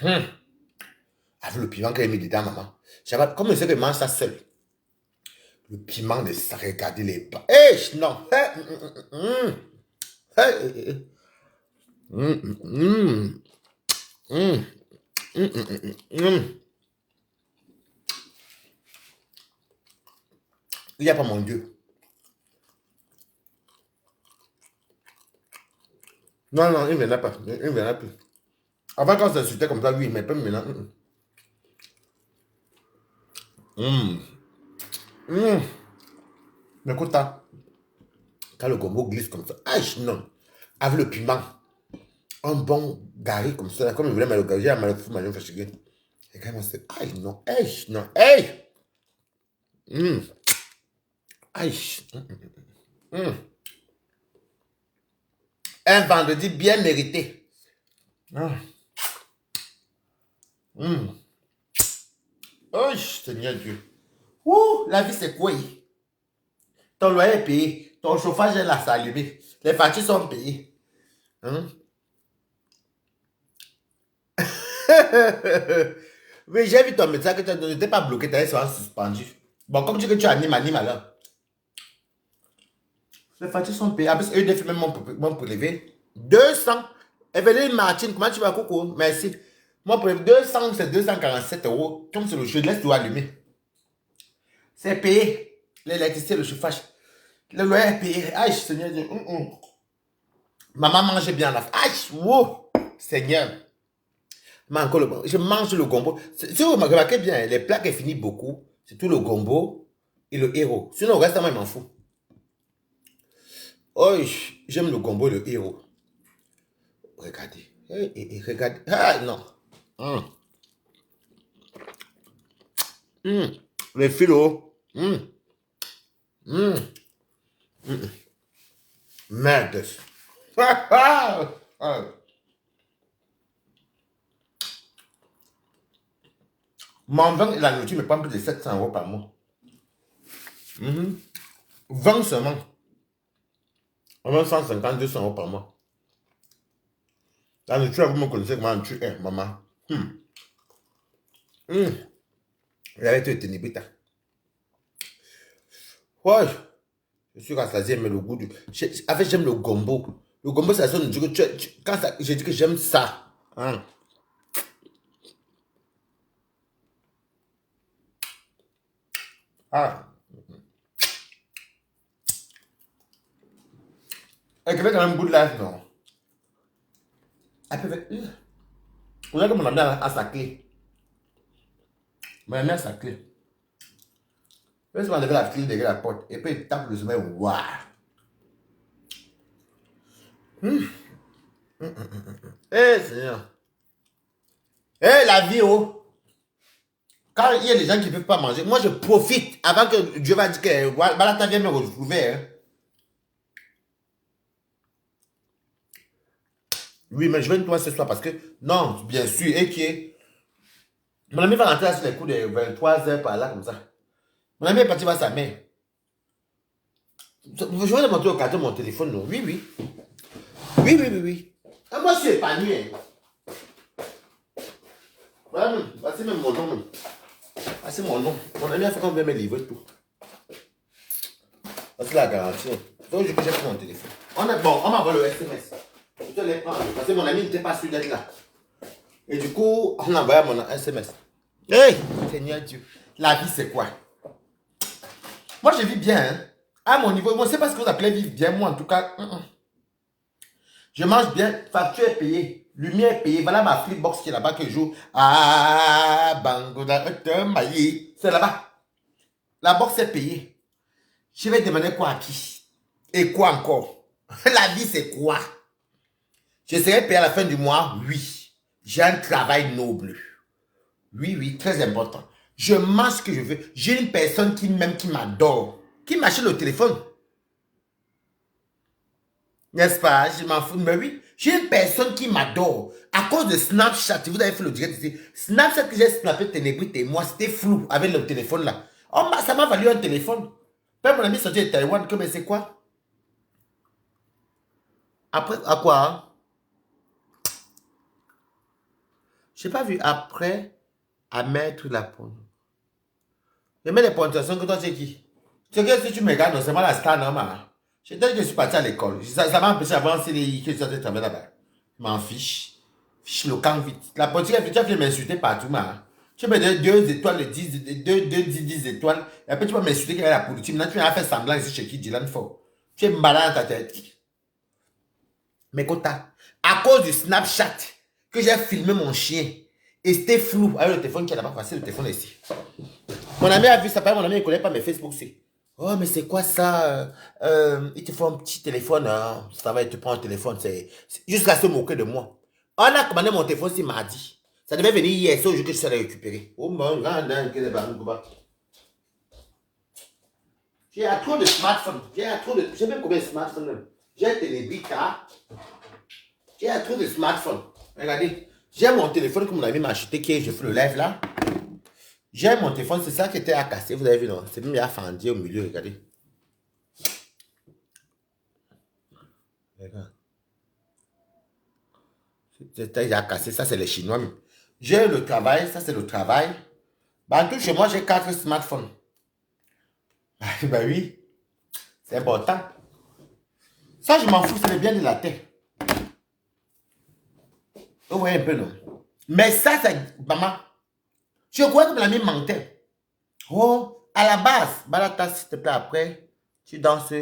S1: Avec le piment qu'elle a mis dedans, maman. Comme je sais que je mange ça seul. Le piment de ça, regardez les barres. Hey, non. Hey, Il n'y a pas mon Dieu. Non, non, il ne viendra pas. Il ne viendra plus. Avant, quand ça s'insultait comme ça, oui, mais pas maintenant. Mais écoute, quand le gombo glisse comme ça, aïe, non. Avec le piment, un bon gari comme ça, comme je voulais mettre le gari, j'ai mal fou, mais je me fais chier. Et quand c'est, aïe, non, aïe, non, aïe. Aïe. Un vendredi bien mérité. Oh, Seigneur Dieu. Ouh, la vie c'est quoi? Ton loyer est payé, ton chauffage est là, ça allumé. Les factures sont payées. Oui, j'ai vu ton médecin que tu n'étais pas bloqué, tu allais être suspendu. Bon, comme tu dis que tu animes, anime alors. Les factures sont payées. En plus, eux défient même mon prélevé. 200. Evelyne Martine, comment tu vas, coucou? Merci. Mon prélevé, 200, c'est 247 euros. Comme c'est le jeu, laisse-toi allumer. C'est payé. L'électricité, le chauffage. Le loyer est payé. Aïe, Seigneur Dieu. Maman mange bien la. Aïe, wow, Seigneur. Je mange le gombo. Si vous remarquez bien, les plats qui finissent beaucoup, c'est tout le gombo et le héros. Sinon, le reste, moi, je m'en fous. Oh, j'aime le gombo et le héros. Regardez. Regardez. Ah, non. Les filos. Merde. Mon vin et la nourriture me prend plus de 700 euros par mois. 20 seulement. On a 150, 200 euros par mois. La nourriture, vous me connaissez comment tu es, maman. J'avais été ténébrita. Ouais. Je suis rassasié, mais le goût du. En fait, j'aime le gombo. Le gombo, ça sonne. Quand ça, je dis que j'aime ça. Ah. Elle fait quand même good life, non? Elle peut faire. On a que mon ami a sa clé. Mon ami a sa clé. Laisse-moi lever la clé derrière la porte. Et puis il tape le sommeil. Waouh! Eh, Seigneur. Eh, la vie, oh! Quand il y a des gens qui ne peuvent pas manger, moi je profite avant que Dieu va dire que voilà, tu viens me retrouver. Hein. Oui, mais je vais toi ce soir parce que, non, bien sûr, et qui est. Mon ami va rentrer sur les coups de 23 h par là, comme ça. Mon ami est parti voir sa mère. Je vais lui montrer au carton mon téléphone, non? Oui, oui. Oui, oui, oui, oui. Et moi, je suis épanoui. Hein. Voilà, voici même mon nom. Voici mon nom. Mon ami a fait qu'on vient me livrer tout. Voici la garantie. Donc, j'ai pris mon téléphone. Bon, on m'envoie le SMS. Je te l'ai pris parce que mon ami n'était pas sûr d'être là. Et du coup, on a envoyé mon SMS. Hey, Seigneur Dieu, la vie c'est quoi? Moi, je vis bien. Hein. À mon niveau, moi, je ne sais pas ce que vous appelez vivre bien. Moi, en tout cas, je mange bien. Facture est payée. Lumière est payée. Voilà ma flipbox qui est là-bas que je joue. Ah, bangoda, c'est là-bas. La box est payée. Je vais demander quoi à qui? Et quoi encore? La vie, c'est quoi? Je serai payé à la fin du mois? Oui. J'ai un travail noble. Oui, oui, très important. Je mange ce que je veux. J'ai une personne qui m'aime, qui m'adore, qui m'achète le téléphone. N'est-ce pas? Je m'en fous. Mais oui, j'ai une personne qui m'adore. À cause de Snapchat, vous avez fait le direct ici. Snapchat que j'ai snappé Ténébrite et moi, c'était flou avec le téléphone là. Oh, ça m'a valu un téléphone. Puis mon ami sorti de Taïwan, que mais c'est quoi? Après, à quoi? Hein? Je n'ai pas vu après à mettre la pointe. Je mets les pointations que toi, c'est qui? C'est que si tu me regardes, c'est moi la star normale. Je te dis que je suis parti à l'école. Ça m'a empêché d'avancer les que je suis travailler là-bas. Je m'en fiche. Fiche le camp vite. La politique, tu as fait m'insulter partout, man. Tu me donnes 2 étoiles, 10 étoiles. Et après, tu vas m'insulter qu'il y a la politique. Maintenant, tu vas faire semblant ici chez qui Dylan Ford. Tu es malade dans ta tête. Mais Kota, à cause du Snapchat, que j'ai filmé mon chien, et c'était flou avec le téléphone qui est là-bas, passé le téléphone ici. Mon ami a vu ça, mon ami ne connaît pas mes Facebook, c'est. Oh, mais c'est quoi ça? Il te faut un petit téléphone, hein. Ça va, il te prend un téléphone, c'est jusqu'à se moquer de moi. On a commandé mon téléphone, c'est mardi. Ça devait venir hier, c'est aujourd'hui que je suis allé récupérer. Oh mon grand, j'ai trop de smartphones. J'ai même combien de smartphones? J'ai Télébita. J'ai trop de smartphones. Regardez, j'ai mon téléphone que mon ami m'a acheté, qui est, je fais le live là. J'ai mon téléphone, c'est ça qui était à casser, vous avez vu, non? C'est même à fendu au milieu, regardez. Regarde. C'était à casser, ça c'est les Chinois. J'ai le travail, ça c'est le travail. Bah, tout chez moi, j'ai 4 smartphones. Bah oui, c'est important. Ça, je m'en fous, c'est le bien de la terre. Vous voyez un peu, non? Mais ça, c'est... Maman, je crois que l'ami mentait. Oh, à la base, Balata, s'il te plaît, après, tu danses.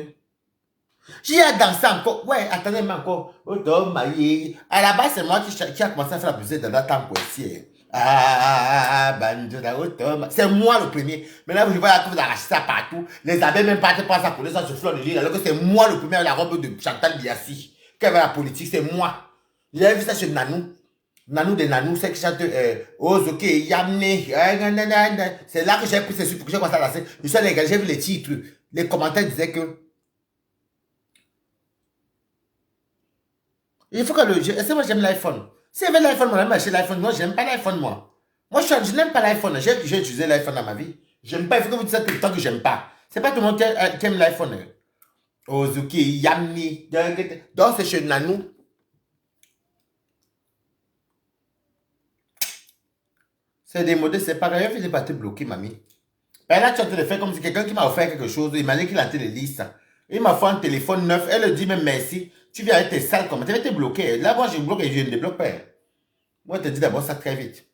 S1: J'y ai dansé encore. Ouais, attendez, mais encore. À la base, c'est moi qui a commencé à faire la musique dans la temps ici. C'est moi le premier. Maintenant, je vois que vous arrachez ça partout. Les abeilles même pas à coller ça sur fleur de l'île. Alors que c'est moi le premier avec la robe de Chantal Biassi. Qui avait la politique, c'est moi. J'ai vu ça chez Nanou. Nanou de Nanou, c'est qui chante ok, Yamné. C'est là que j'ai pris ces pour que j'ai commencé à danser. Je suis allé regarder, j'ai vu les titres. Les commentaires disaient que. Il faut que le. Est-ce que moi j'aime l'iPhone? Si j'avais l'iPhone, moi, j'aime acheter l'iPhone. Moi, j'aime pas l'iPhone, moi. Moi, je n'aime pas l'iPhone. J'ai utilisé l'iPhone dans ma vie. J'aime pas. Il faut que vous disiez tout le temps que j'aime pas. C'est pas tout le monde qui aime l'iPhone. Ozuki, Yamni. Donc, c'est chez Nanou. C'est démodé, c'est pareil. Il fait pas te bloquer, mamie. Ben là, tu es en train de faire comme si quelqu'un qui m'a offert quelque chose. Il m'a dit qu'il a en train de lire ça. Il m'a fait un téléphone neuf. Elle dit même merci. Tu viens avec tes sales commentaires. Tu es bloqué. Là, moi, je bloque et je ne débloque pas. Moi, je te dis d'abord ça très vite.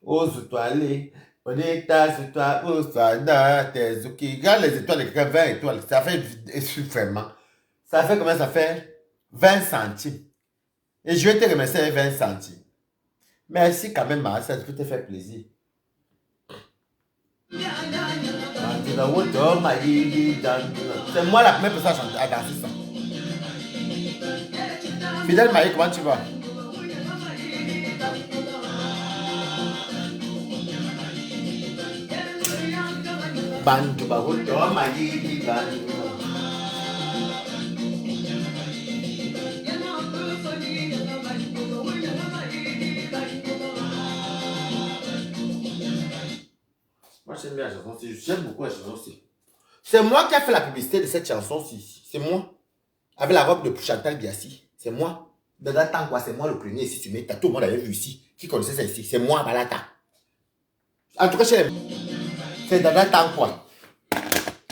S1: Ose-toi aller. On est sur toi. Ose-toi dans tes ouki. Regarde les étoiles de quelqu'un, 20 étoiles. Ça fait vraiment. Ça fait combien ça fait? 20 centimes. Et je vais te remercier 20 centimes. Merci quand même, ça peut te faire plaisir. C'est moi la première personne à danser ça. Fidèle Maï, comment tu vas? bandu baroto mayidi bandu. Moi j'aime bien la chanson-ci, j'aime beaucoup la chanson-ci. C'est moi qui a fait la publicité de cette chanson-ci. C'est moi. Avec la robe de Chantal Biassi. C'est moi. Dada Tangwa, c'est moi le premier ici. Tu mets, tout le monde avait vu ici. Qui connaissait ça ici? C'est moi, Balata. En tout cas, c'est Dada Tangwa.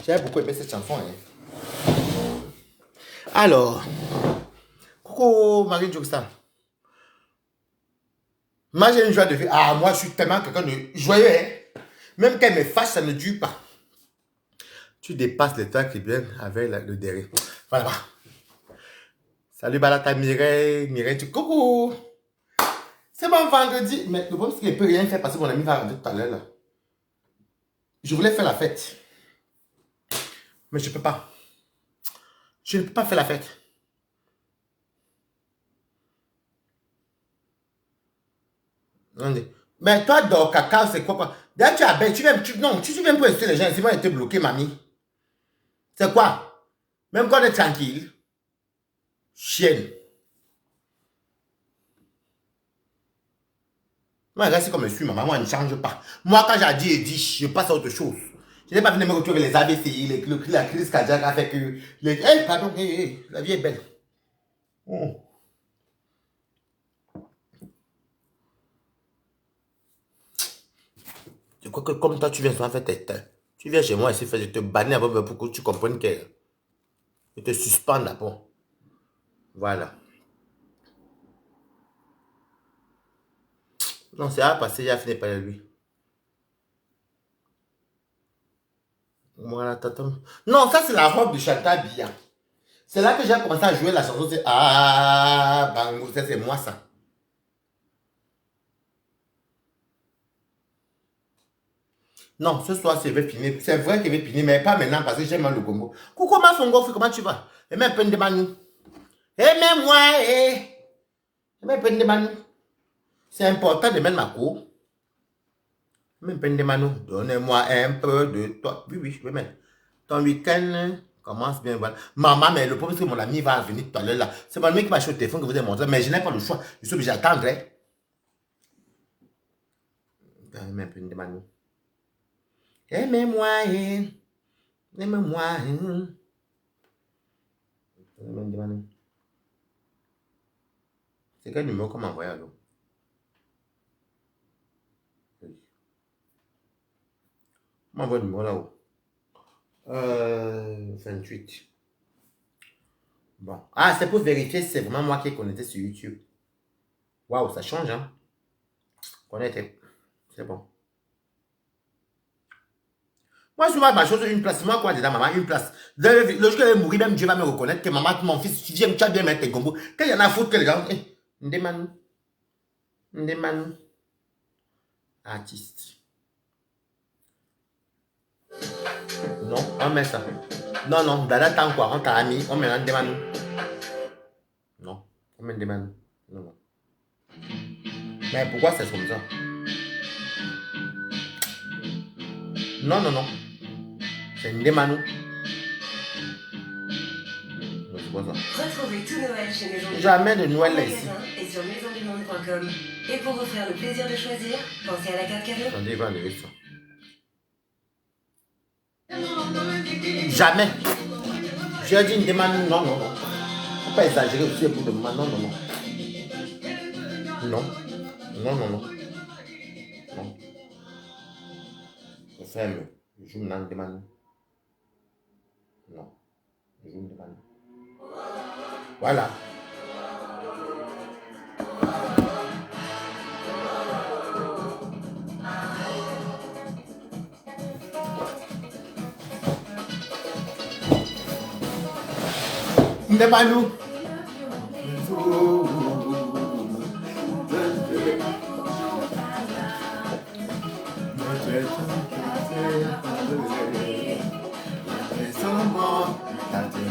S1: J'ai beaucoup aimé cette chanson. Hein. Alors, coucou Marie Jokstan. Moi, j'ai une joie de vivre. Ah, moi, je suis tellement quelqu'un de joyeux. Hein. Même quand elle me fâche, ça ne dure pas. Tu dépasses les temps qui viennent avec le derrière. Voilà. Salut Balata Mireille. Mireille, tu... Coucou. C'est mon vendredi. Mais le problème, c'est qu'il ne peut rien faire parce que mon ami va rentrer tout à l'heure. Je voulais faire la fête. Mais je ne peux pas. Je ne peux pas faire la fête. Mais toi, dans cacao, c'est quoi? D'ailleurs, tu as bête. Non, tu viens pour insulter les gens. Ils vont être bloqués, mamie. C'est quoi? Même quand on est tranquille. Chienne. Moi, reste comme je suis, maman. Moi, je ne change pas. Moi, quand j'ai dit, je passe à autre chose. Je n'ai pas venu me retrouver les AVCI, la crise cardiaque avec pardon, la vie est belle. Oh. Je crois que comme toi, tu viens souvent faire tu viens chez moi ici, je te bannir avant pour que tu comprennes que je te suspends d'abord. Voilà. Non, c'est à passer, il a fini par lui. Voilà, t'attends. Non, ça c'est la robe de Chantal Bia. C'est là que j'ai commencé à jouer la chanson. C'est ah, Bango, c'est moi ça. Non, ce soir, c'est finir. C'est vrai qu'il va finir, mais pas maintenant parce que j'aime le Congo. Coucou, ma Fongo, comment tu vas? Et même peine de manou. Et même moi, et même peine de manou. C'est important de mettre ma cour. Même peine de manou. Donnez-moi un peu de toi. Oui, oui, je peux mettre. Ton week-end commence bien. Voilà. Maman, mais le problème, c'est que mon ami va venir tout à l'heure là. C'est mon ami qui m'a acheté le téléphone que vous avez montré, mais je n'ai pas le choix. Je suis obligé d'attendre. Même peine de manou. Aimez-moi, aimez-moi. C'est quel numéro qu'on m'a envoyé alors? On m'envoie le numéro là-haut. 28. Bon. Ah, c'est pour vérifier si c'est vraiment moi qui ai connecté sur YouTube. Waouh, ça change, hein? Connecté. C'est bon. Moi, je vois ma chose, une place. Moi, quoi, dedans, maman, une place. Le jour qu'elle va mourir, même Dieu va me reconnaître que maman, mon fils, tu viens, tu as bien mettre tes gombos. Quand il y en a foutre que les gens, Ndemanou. Artiste. Non, on met ça. Non, non, Dada tant quoi, on t'a mis, on met un Ndemanou. Non, on met Ndemanou. Non, non. Mais pourquoi c'est comme ça? Non, non, non. C'est Ndemanou.
S2: Retrouvez tout Noël chez Maison du Monde.
S1: Jamais de Noël là ici.
S2: Et sur maisondumonde.com. Et pour offrir le plaisir de choisir, pensez à la carte cadeau.
S1: Attendez, il va enlever ça. Jamais. J'ai dit une demande, non, non, non. Faut pas exagérer aussi pour demander, non, non, non. Non. Non, non, non. Non. Je ferme. Je me demande. Non. Je me demande. Voilà. Ndemanou.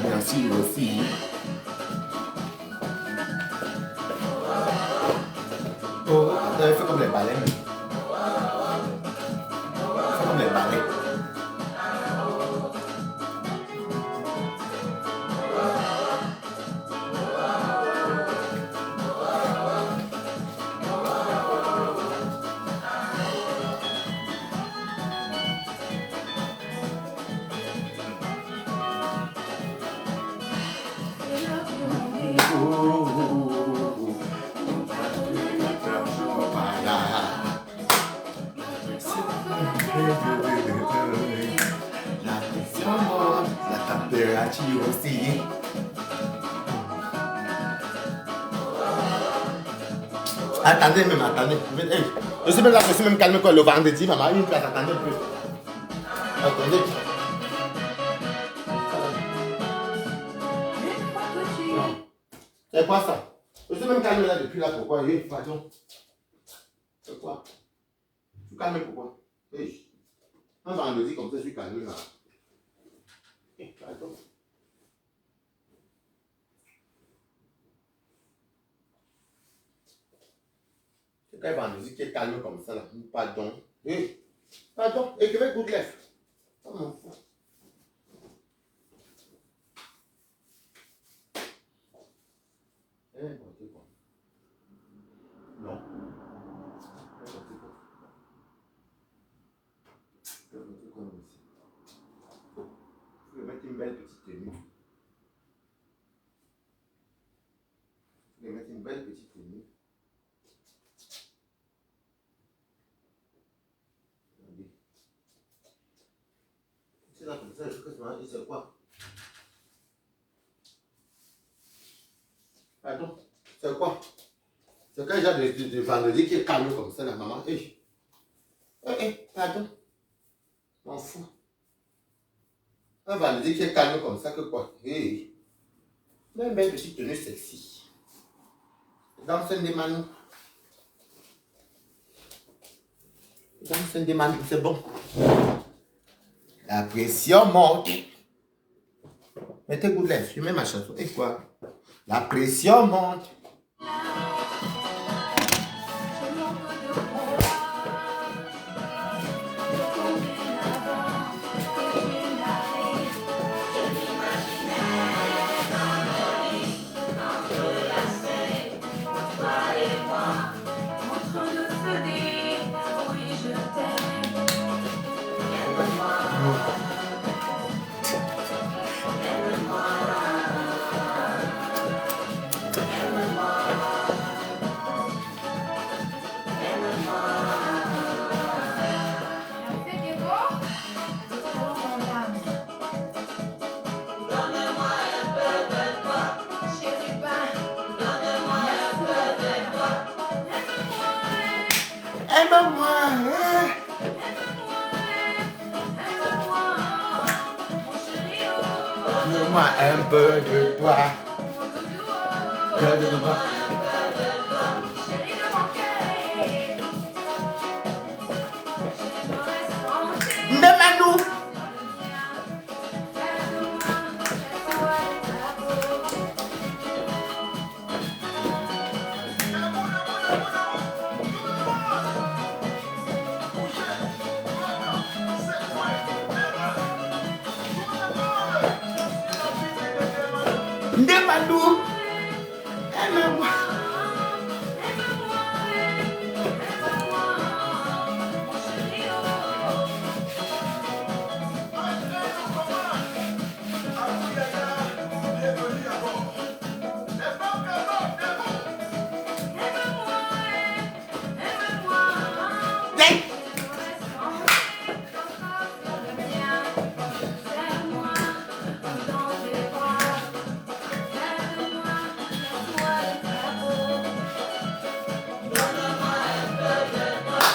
S1: Merci aussi. Oh, fais comme les baleines. Fais comme les baleines. tu aussi. Attendez même, attendez. Hey, je suis même là, je suis même calme quoi le vendredi, maman. Une place, attendez un peu. Attendez. C'est quoi ça? Je suis même calme là depuis là, pourquoi? Oui, pardon. C'est quoi? Je suis calme pourquoi? Hey. Un vendredi comme ça, je suis calme là. Hey, pardon. C'est quel vendredi qui est calme comme ça là? Pardon. Hey. Pardon. Et que vais good left. Oh mon fou. N'importe quoi. Non. N'importe quoi. N'importe quoi aussi. Je vais mettre une belle petite tenue. Je vais mettre une belle petite tenue. Regardez. C'est là comme ça, je peux se c'est quoi? Pardon. C'est quoi? C'est quel genre de vendredi qui est calme comme ça, la maman? Hey. Hey, pardon. M'en fous. Un vendredi qui est calme comme ça, que quoi? Hey. Même belle petite tenue sexy. Dans ce déman. Dans ce déman, c'est bon. La pression monte. Mettez good left, je mets ma chanson. Et quoi? La pression monte. Donne-moi un peu de toi. Donne-moi. Demande-nous. Demande-nous. Aime-moi.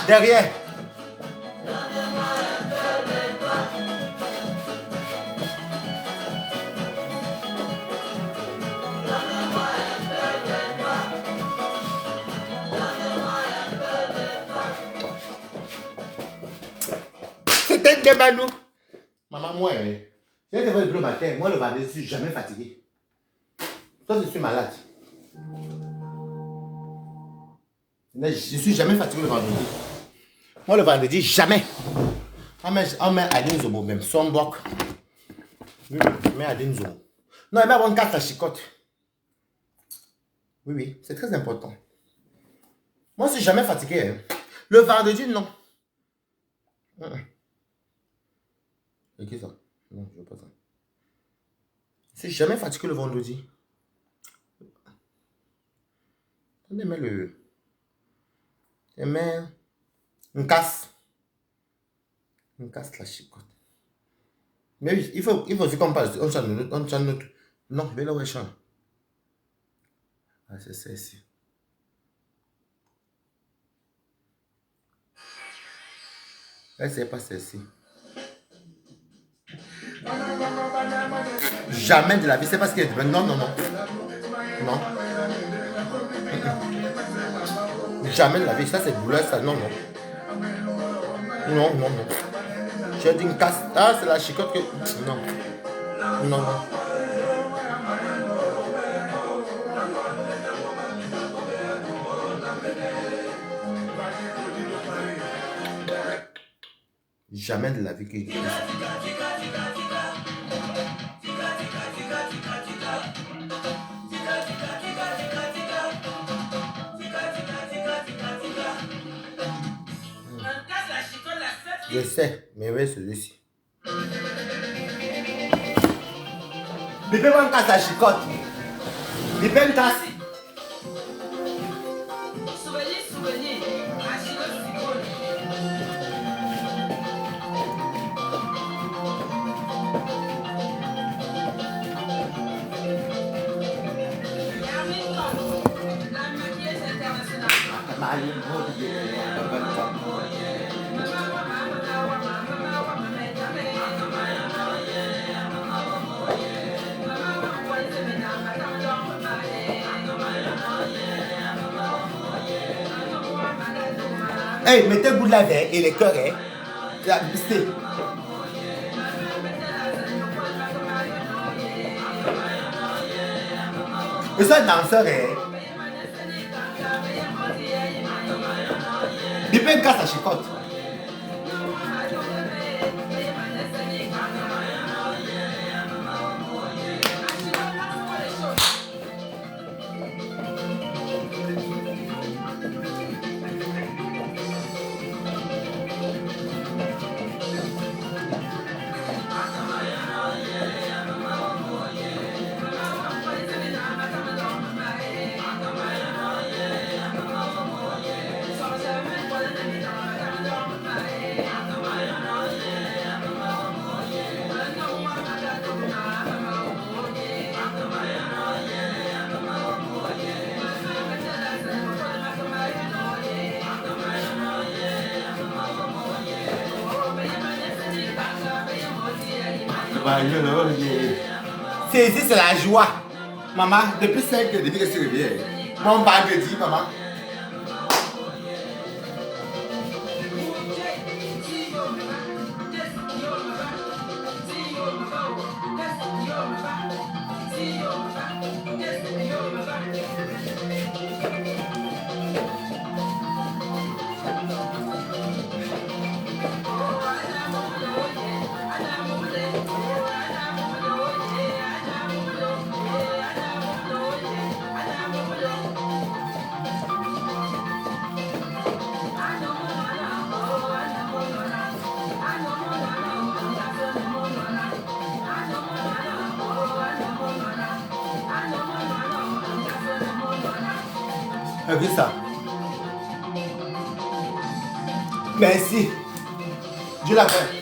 S1: Derrière. C'était des banous. Maman, moi, je vais te voir le matin. Moi, le vendredi, je suis jamais fatigué. Toi, je suis malade. Mais je suis jamais fatigué le vendredi. Moi, le vendredi, jamais. On met Adine Zomo même, son bloc. Oui, oui, mais Adine Zomo. Non, il va avoir une carte à chicote. Oui, oui, c'est très important. Moi, je suis jamais fatigué. Hein. Le vendredi, non. C'est qui ça? Non, je veux pas ça. Je suis jamais fatigué le vendredi. On met le... On met une casse. Une casse la chicote. Mais oui, il faut aussi qu'on parle. On chante notre. Non, mais là où elle chante. Ah, c'est celle-ci. Elle, c'est pas celle-ci. Jamais de la vie, c'est parce qu'elle est. Non, non, non. Non. Jamais de la vie, ça c'est douleur, ça. Non, non. Non, non, non. J'ai dit une casse. Ah, c'est la chicotte que. Non. Non, non. Jamais de la vie que. Je sais, mais oui, celui-ci. Bébé, moi, casse la chicotte. Bébé, me casse. Hey, mettez bout de la veille et les cœurs, hein. La publicité. Et ça, danseur, hein. Il peut casser la chicotte. C'est la joie. Maman, depuis 5 heures, depuis que je suis réveillé. Mon vendredi, maman. Vu ça. Merci. Dieu l'a fait.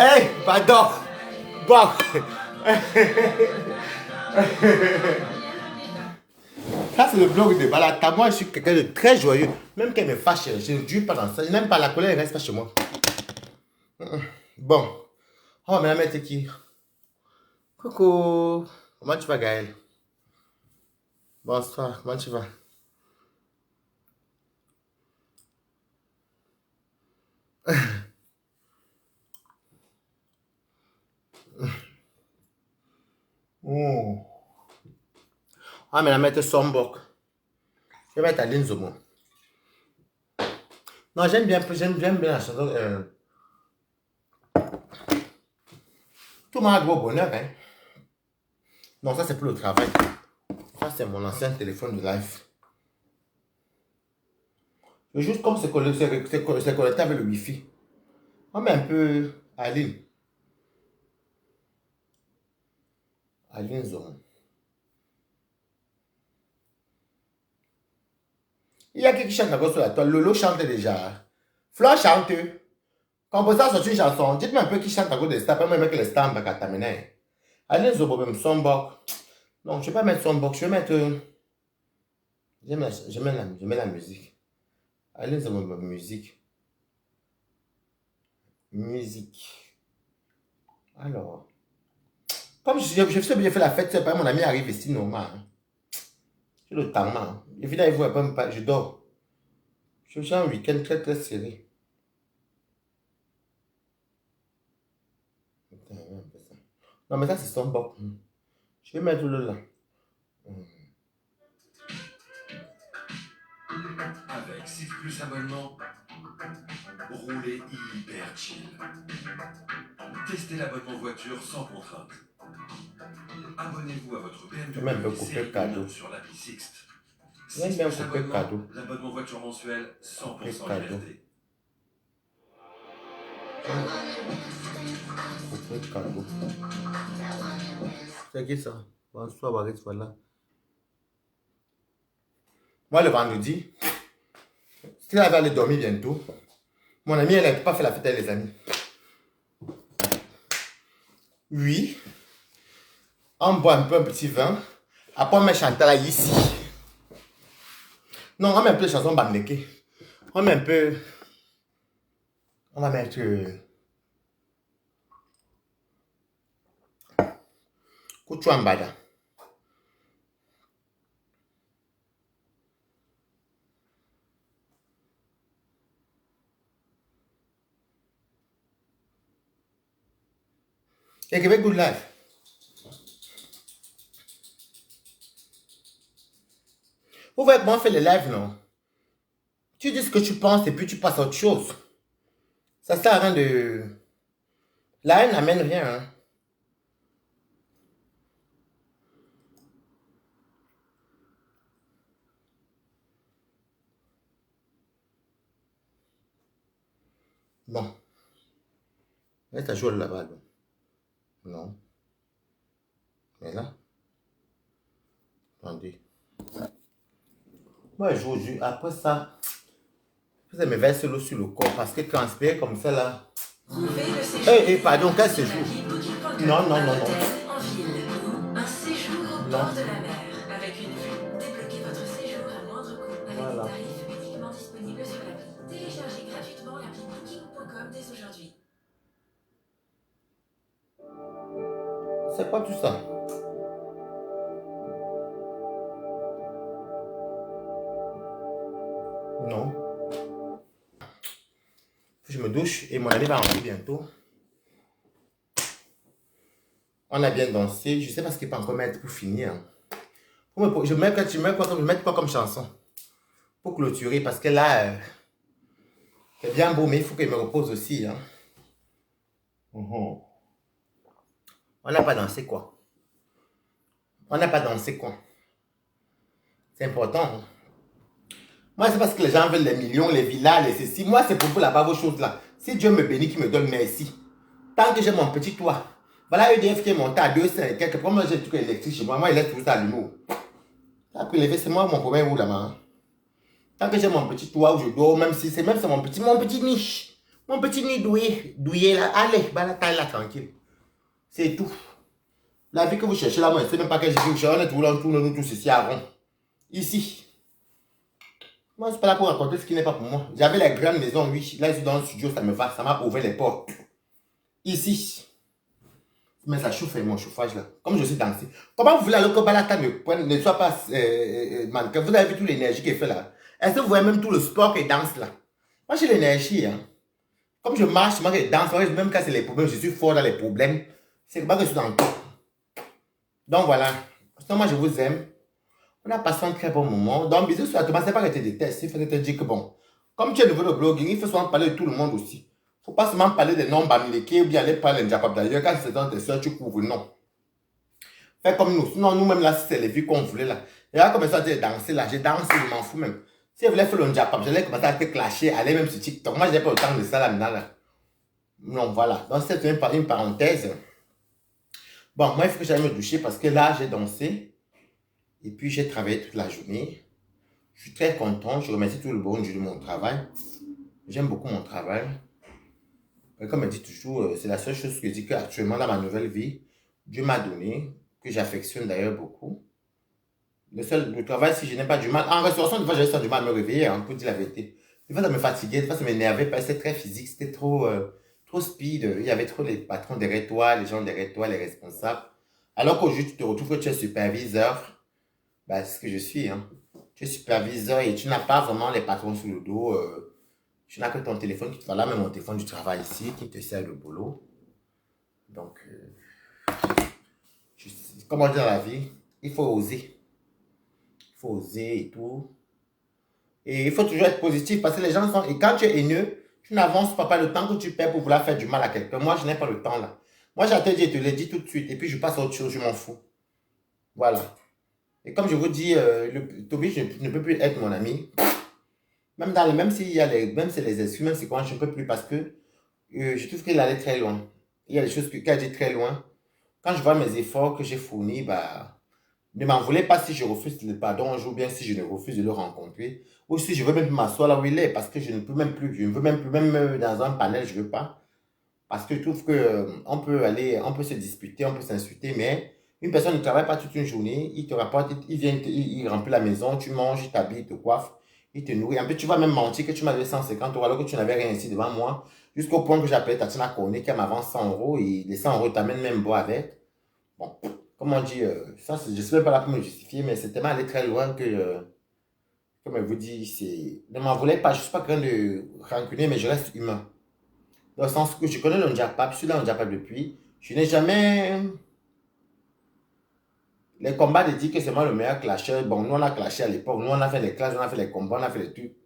S1: Hey, pardon. Bon. Ça, c'est le blog de Balata. Moi, je suis quelqu'un de très joyeux. Même qu'elle me fâche, je ne dure pas dans ça. Je n'aime pas la colère, elle reste pas chez moi. Bon. On va maintenant mettre qui? Coucou. Comment tu vas, Gaël? Bonsoir. Comment tu vas? Oh. On va maintenant mettre Sombok. Je vais mettre Aline Zomo. Non, j'aime bien la chanson. Tout le monde a droit au bonheur, hein. Non, ça c'est pour le travail. Ça c'est mon ancien téléphone de live. Juste comme c'est connecté avec le Wi-Fi. On met un peu Aline. Aline Zone. Il y a qui chante encore sur la toile. Lolo chante déjà. Flore chante. Composant sur une chanson. Dites-moi un peu qui chante encore des stars. Pas même que les stars va t'amener. Aline Zone, son boc. Non, je ne vais pas mettre son boc. Je vais mettre. Je mets la musique. Aline Zone, musique. Musique. Alors. Comme je sais bien faire la fête, c'est pas mon ami arrive ici normal. J'ai le temps, hein. Évidemment, il voit pas, je dors. Je suis un week-end très très serré. Non, mais ça, c'est son boc. Je vais mettre le là.
S3: Avec 6 Plus abonnement, roulez hyper chill. Testez l'abonnement voiture sans contrainte. Abonnez-vous à votre BMW
S1: même un coupé cadeau
S3: sur l'appli Sixt.
S1: Même bien coupé cadeau.
S3: L'abonnement voiture mensuel 100%
S1: cadeau.
S3: liberté.
S1: Coupé cadeau. C'est qui ça? Bonsoir, Barit, voilà. Moi, le vendredi, si elle va aller dormir bientôt, mon ami, elle n'a pas fait la fête avec les amis. Oui. On boit un peu un petit vin. Après, on met Chantal ici. Non, on met un peu de chanson Bamneke. On met un peu. On va mettre. Kuchuambada. Et Québec Good Life. Vous voyez comment on fait les lives, non? Tu dis ce que tu penses et puis tu passes à autre chose. Ça sert à rien de... La haine n'amène rien, hein. Bon. Mais ça joue là-bas, non. Mais là. Attendez. Moi, je joue. Après ça, vous me verser l'eau sur le corps parce que transpirer comme ça là. Pardon, quel séjour? Non, non, non, non.
S2: En ville ou un séjour au bord de la mer avec une vue. Débloquez votre séjour à moindre coût avec des tarifs uniquement disponibles sur l'appli. Téléchargez gratuitement l'appli booking.com dès aujourd'hui.
S1: C'est quoi tout ça? Non. Je me douche et mon ami va rentrer bientôt. On a bien dansé. Je sais pas ce qu'il peut encore mettre pour finir. Je mets quoi comme chanson pour clôturer parce que là, c'est bien beau, mais il faut qu'il me repose aussi. Hein. On n'a pas dansé quoi? On n'a pas dansé quoi? C'est important. Hein? Moi, c'est parce que les gens veulent les millions, les villas, les ceci. Moi, c'est pour vous là-bas vos choses là. Si Dieu me bénit, qu'il me donne merci. Tant que j'ai mon petit toit. Voilà EDF qui est monté à 200 et quelques. Pour moi, j'ai le truc électrique chez moi. Moi, il laisse tout ça à l'humour. Ça peut lever, c'est moi mon problème où là-bas. Tant que j'ai mon petit toit où je dors, même si c'est mon petit niche. Mon petit nid douillé là. Allez, bah la taille là, tranquille. C'est tout. La vie que vous cherchez là, moi, je ne sais même pas quelle vie vous cherchez. On est tout là, on tourne nous tous ici à rond. Ici. Moi, je ne suis pas là pour raconter ce qui n'est pas pour moi. J'avais la grande maison, oui. Là, je suis dans le studio, ça me va. Ça m'a ouvert les portes. Ici. Mais ça chauffe mon chauffage là. Comme je suis dansé. Comment vous voulez alors que Balata ne soit pas mannequin? Vous avez vu toute l'énergie qu'il fait là. Est-ce que vous voyez même tout le sport qu'il danse là? Moi, j'ai l'énergie. Hein. Comme je marche, moi, je danse. Même quand c'est les problèmes, je suis fort dans les problèmes. C'est pas que je suis dans le temps. Donc voilà. Sinon, moi, je vous aime. On a passé un très bon moment. Donc, bisous sur la tomate. C'est pas que tu détestes. Il faut te dire que bon. Comme tu es nouveau de blogging, il faut souvent parler de tout le monde aussi. Faut pas seulement parler des noms bamileke ou bien aller parler Njapab d'ailleurs. Quand c'est dans tes soeurs, tu couvres, non. Fais comme nous. Sinon, nous-mêmes, là, si c'est les vues qu'on voulait, là. Et là, comme ça, j'ai dansé, là. J'ai dansé, je m'en fous même. Si je voulais faire le Njapab, j'allais commencer à te clasher, aller même sur TikTok. Moi, j'ai pas le temps de ça, là, maintenant, là. Non, voilà. Donc, c'est une parenthèse. Bon, moi, il faut que j'aille me doucher parce que là, j'ai dansé. Et puis, j'ai travaillé toute la journée. Je suis très content. Je remercie tout le bon Dieu de mon travail. J'aime beaucoup mon travail. Et comme je dis toujours, c'est la seule chose que je dis qu'actuellement, dans ma nouvelle vie, Dieu m'a donné, que j'affectionne d'ailleurs beaucoup. Le travail, si je n'ai pas du mal, en restauration, des fois, j'ai du mal à me réveiller, hein, pour dire la vérité. Des fois, ça me fatiguait, des fois, ça m'énervait, parce que c'était très physique, c'était trop speed. Il y avait trop les patrons derrière toi, les gens derrière toi, les responsables. Alors qu'aujourd'hui, tu te retrouves que tu es superviseur, bah, c'est ce que je suis, hein. Tu es superviseur et tu n'as pas vraiment les patrons sous le dos. Tu n'as que ton téléphone qui te va là, même mon téléphone du travail ici, qui te sert de boulot. Donc, comme on dit dans la vie, il faut oser. Il faut oser et tout. Et il faut toujours être positif parce que les gens sont... Et quand tu es haineux, tu n'avances pas le temps que tu perds pour vouloir faire du mal à quelqu'un. Moi, je n'ai pas le temps là. Moi, j'attends, je te l'ai dit tout de suite. Et puis, je passe à autre chose, je m'en fous. Voilà. Et comme je vous dis, Toby ne peut plus être mon ami. Même s'il y a même si les excuses, même si quoi, je ne peux plus parce que je trouve qu'il allait très loin. Il y a des choses qu'il a dit très loin. Quand je vois mes efforts que j'ai fournis, bah, ne m'en voulez pas si je refuse le pardon un jour, bien si je ne refuse de le rencontrer. Ou si je veux même plus m'asseoir là où il est, parce que je ne peux même plus, je ne veux même plus, même dans un panel, je ne veux pas. Parce que je trouve que on peut aller, on peut se disputer, on peut s'insulter, mais une personne ne travaille pas toute une journée, il te rapporte, il vient, il remplit la maison, tu manges, il t'habille, il te coiffe, il te nourrit. En plus, tu vas même mentir que tu m'avais 150 euros alors que tu n'avais rien ici devant moi, jusqu'au point que j'appelle Tatiana Cornet qui m'avance 100 euros et les 100 euros t'amènent même boire avec. Bon, comme on dit, ça, je ne suis même pas là pour me justifier, mais c'est tellement allé très loin que, comme je vous dis, ne m'en voulez pas, je ne suis pas quelqu'un de rancunier, mais je reste humain. Dans le sens que je connais le Njapab, je suis dans le Njapab depuis. Je n'ai jamais. Les combats de dire que c'est moi le meilleur clasheur. Bon, nous on a clashé à l'époque. Nous on a fait les clashes, on a fait les combats, on a fait les trucs.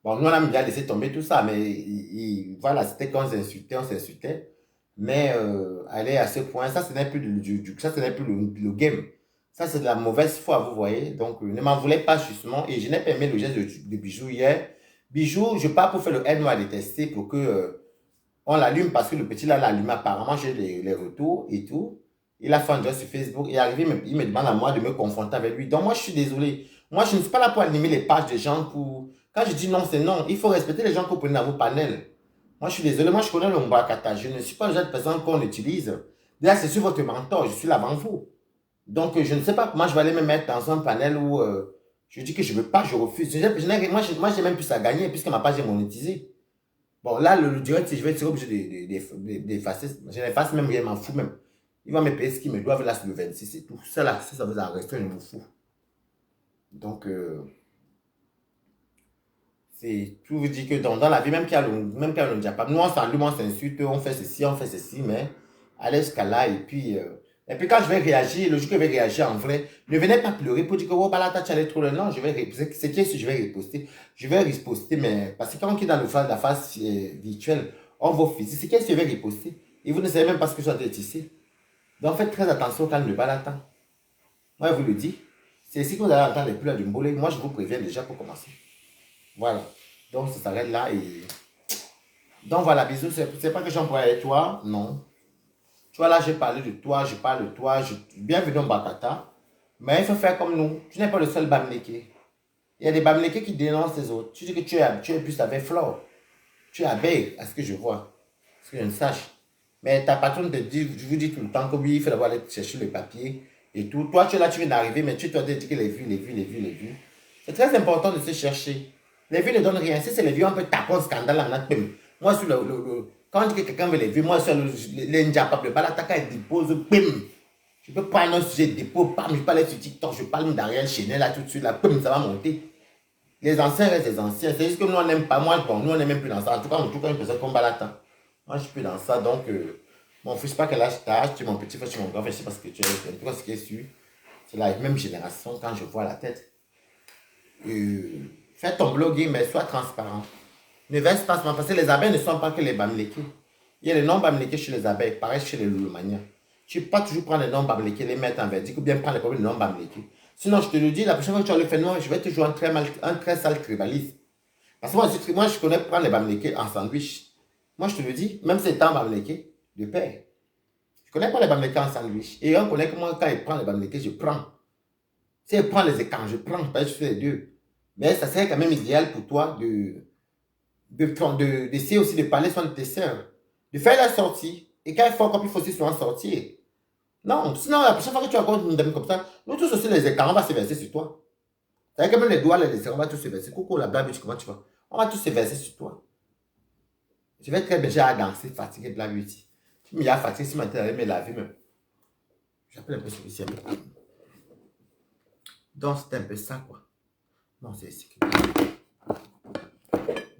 S1: Bon, nous on a déjà laissé tomber tout ça. Mais voilà, c'était quand on s'insultait. Mais aller à ce point, ça ce n'est plus ça ce n'est plus le game. Ça c'est de la mauvaise foi, vous voyez. Donc ne m'en voulez pas justement. Et je n'ai pas aimé le geste de Bijou hier. Bijou, je pars pour faire le N-Noir détesté pour que. On l'allume parce que le petit là l'allume. Apparemment, j'ai les retours et tout. Il a fait un job sur Facebook. Il est arrivé, il me demande à moi de me confronter avec lui. Donc, moi, je suis désolé. Moi, je ne suis pas là pour animer les pages des gens pour. Quand je dis non, c'est non. Il faut respecter les gens que vous prenez dans vos panels. Moi, je suis désolé. Moi, je connais le Mbakata. Je ne suis pas le genre de personne qu'on utilise. Déjà, c'est sur votre mentor. Je suis là avant vous. Donc, je ne sais pas comment je vais aller me mettre dans un panel où je dis que je ne veux pas, je refuse. Moi, j'ai même plus à gagner puisque ma page est monétisée. Bon, là, le direct, si je vais être obligé d'effacer, je l'efface même, je m'en fous même. Il va me payer ce qu'ils me doivent là, sur le 26, c'est tout. Ça là, si ça vous en reste, je m'en fous. Donc, c'est tout vous dire que dans la vie, même qu'il y a le Japon, nous on s'allume, on s'insulte, on fait ceci, mais allez jusqu'à là, et puis quand je vais réagir, le jour que je vais réagir en vrai, ne venez pas pleurer pour dire que oh, bah là, tu allais trop loin. Non, je vais c'est qui je vais riposter. Je vais riposter, mais parce que quand on est dans la phase virtuelle, on voit physique, c'est qui je vais riposter. Et vous ne savez même pas ce que je suis en train de tisser. Donc faites très attention quand ne pas l'attendre. Moi, je vous le dis. C'est si vous allez entendre les pleurs du mbolé, moi je vous préviens déjà pour commencer. Voilà. Donc ça s'arrête là et. Donc voilà, bisous. C'est pas que j'en pourrais avec toi, non. Tu vois, là, j'ai parlé de toi, je parle de toi, bienvenue au Bakata. Mais il faut faire comme nous. Tu n'es pas le seul Bamileke. Il y a des Bamileke qui dénoncent les autres. Tu dis que tu es plus avec Flore. Tu es abeille, à ce que je vois. À ce que je ne sache. Mais ta patronne te dit, je vous dis tout le temps que oui, il faut d'abord aller chercher le papier et tout. Toi, tu es là, tu viens d'arriver, mais tu dois te dire que les vues. C'est très important de se chercher. Les vues ne donnent rien. Si c'est les vues, on peut taper un scandale en atome. Moi, sur quand on dit que quelqu'un veut les vues, moi, sur les Njapab, le balataka, il dépose, bim. Je peux prendre un sujet de dépôt, bam, je peux aller sur TikTok, je parle d'Ariel Chanel, là, tout de suite, là, bim, ça va monter. Les anciens restent des anciens. C'est juste que nous, on n'aime pas. Moi, bon, nous, on n'est même plus dans ça. En tout cas, une personne comme Balata. Moi, je suis plus dans ça. Donc, mon fils, pas quel âge t'as, tu es mon petit frère, tu es mon grand frère, je sais pas ce que tu es. En tout cas, ce qui est sûr, c'est la même génération quand je vois la tête. Fais ton blogging, mais sois transparent. Ne verse pas seulement parce que les abeilles ne sont pas que les bamileke. Il y a les noms bamileke chez les abeilles, pareil chez les loulomanias. Tu ne peux pas toujours prendre les noms bamileke, les mettre en verdict ou bien prendre les noms bamileke. Sinon, je te le dis, la prochaine fois que tu as le phénomène, je vais te jouer un très sale tribaliste. Parce que moi, je connais prendre les bamileke en sandwich. Moi, je te le dis, même si c'est un bamileke de père. Je connais pas les bamileke en sandwich. Et on connaît que moi, quand il prend les bamileke, je prends. Si elle prend les écrans, je prends, je fais les deux. Mais ça serait quand même idéal pour toi d'essayer aussi de parler sur de tes sœurs. De faire la sortie. Et quand il faut encore, il faut aussi souvent sortir. Non, sinon, la prochaine fois que tu rencontres une dame comme ça, nous tous aussi les écarts, on va se verser sur toi. C'est que même les doigts, les on va tous se verser. Coucou, la blague, comment tu vas? On va tous se verser sur toi. Je vais très bien, j'ai à danser, fatigué de la beauty. Tu m'y as fatigué, si maintenant, elle me laver même. J'appelle un peu celui-ci. Donc, c'était un peu ça, quoi. Non, c'est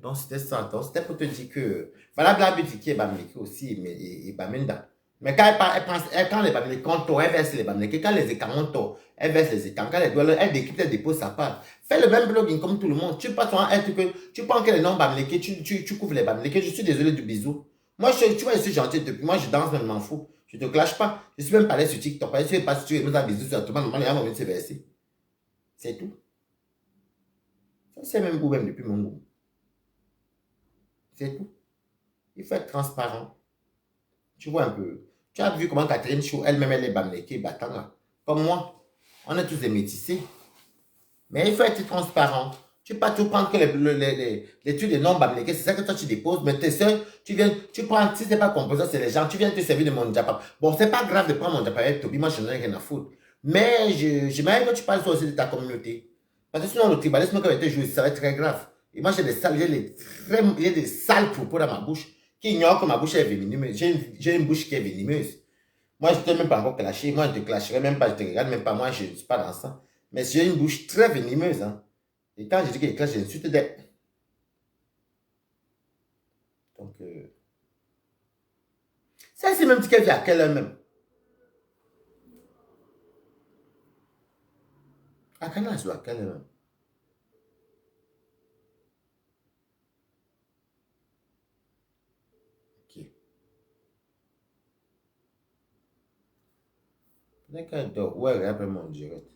S1: donc, c'était ça. Donc, c'était pour te dire que. Voilà, la beauty qui est bamileke aussi, mais et bamenda. Mais quand elle prend les bamileke en tort, elle verse les bamileke. Quand les écarts en tort, elle verse les écarts. Quand les doigts, elle décrypte, elle dépose sa part. Fais le même blogging comme tout le monde. Tu pas toi être que tu prends que les noms bamileke, tu couvres les bamileke. Je suis désolé du bisou. Moi, tu vois, je suis gentil depuis. Moi, je danse, mais je m'en fous. Je te clash pas. Je suis même pas allé sur TikTok. Je suis pas si tu es un bisou sur tout le monde. Il y a un moment de se verser. C'est tout. C'est même goût, même depuis mon goût. C'est tout. Il faut être transparent. Tu vois un peu. Tu as vu comment Catherine Chou, elle-même, elle est bamileke, batanga. Comme moi, on est tous des métissés. Mais il faut être transparent. Tu ne peux pas tout prendre que les trucs des noms bamileke, c'est ça que toi tu déposes. Mais tes soeurs, tu prends, si ce n'est pas composant, c'est les gens, tu viens te servir de mon diapap. Bon, c'est pas grave de prendre mon diapap avec Toby, moi je n'en ai rien à foutre. Mais j'aimerais que tu parles aussi de ta communauté. Parce que sinon, le tribalisme, quand tu joué, ça va être très grave. Et moi, j'ai des sales propos dans ma bouche qui ignorent que ma bouche est venimeuse. J'ai une bouche qui est venimeuse. Moi, je ne t'ai même pas encore clashé. Moi, je ne te clasherai même pas, je ne te regarde même pas. Moi, je ne suis pas dans ça. Mais j'ai une bouche très venimeuse. Hein. Et quand je dis que je clash, j'insulte des. Donc, ça, c'est même dit qu'elle vit à quelle heure même. À quelle heure, à quelle heure même. Ok. Peut-être qu'elle dort. Ouais, elle appelle mon direct.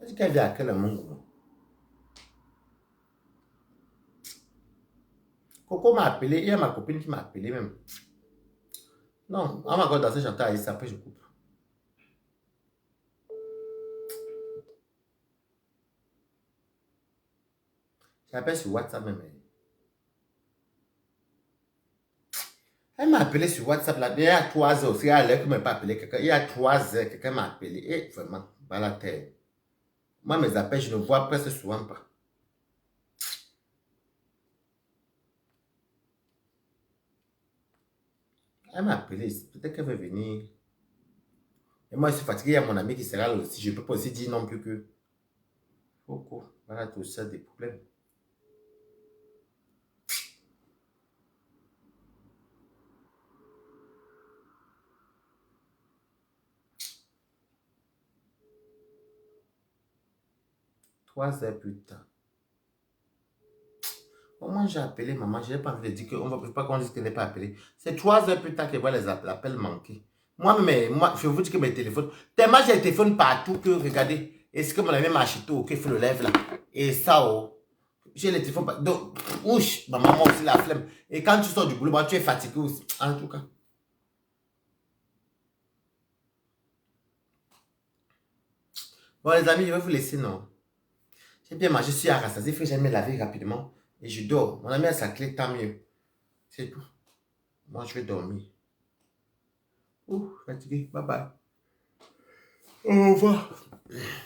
S1: Elle dit qu'elle vit à quelle heure, mon gros. Coco m'a appelé. Il y a ma copine qui m'a appelé même. Non, on m'a encore dansé, j'entends Aïssa, après je coupe. J'appelle sur WhatsApp même. Elle m'a appelé sur WhatsApp là. Il y a 3 heures. C'est à l'heure que m'a pas appelé quelqu'un. Il y a 3 heures, quelqu'un m'a appelé. Et vraiment, dans la terre. Moi, mes appels, je ne vois presque souvent pas. Elle m'a appelé. Peut-être qu'elle veut venir. Et moi, je suis fatigué. Il y a mon ami qui sera là aussi. Je ne peux pas aussi dire non plus que. Coco. Voilà tout ça, des problèmes. Trois heures plus tard. Au moins, j'ai appelé maman. Je n'ai pas envie de dire qu'on ne veut pas qu'on dise qu'elle n'est pas appelée. C'est 3 heures plus tard qu'elle voit les appels manquer. Moi, je vous dis que mes téléphones, tellement j'ai le téléphone partout que, regardez, est-ce que mon ami m'a acheté au qui fait le lève là? Et ça, oh, j'ai le téléphone partout. Donc, ouch, ma maman aussi la flemme. Et quand tu sors du boulot, tu es fatigué aussi. En tout cas. Bon, les amis, je vais vous laisser, non? J'ai bien mangé, je suis rassasié, il faut que j'aille me laver rapidement. Et je dors. Mon ami a sa clé, tant mieux. C'est tout. Moi, je vais dormir. Ouh, fatigué. Bye bye. Au revoir.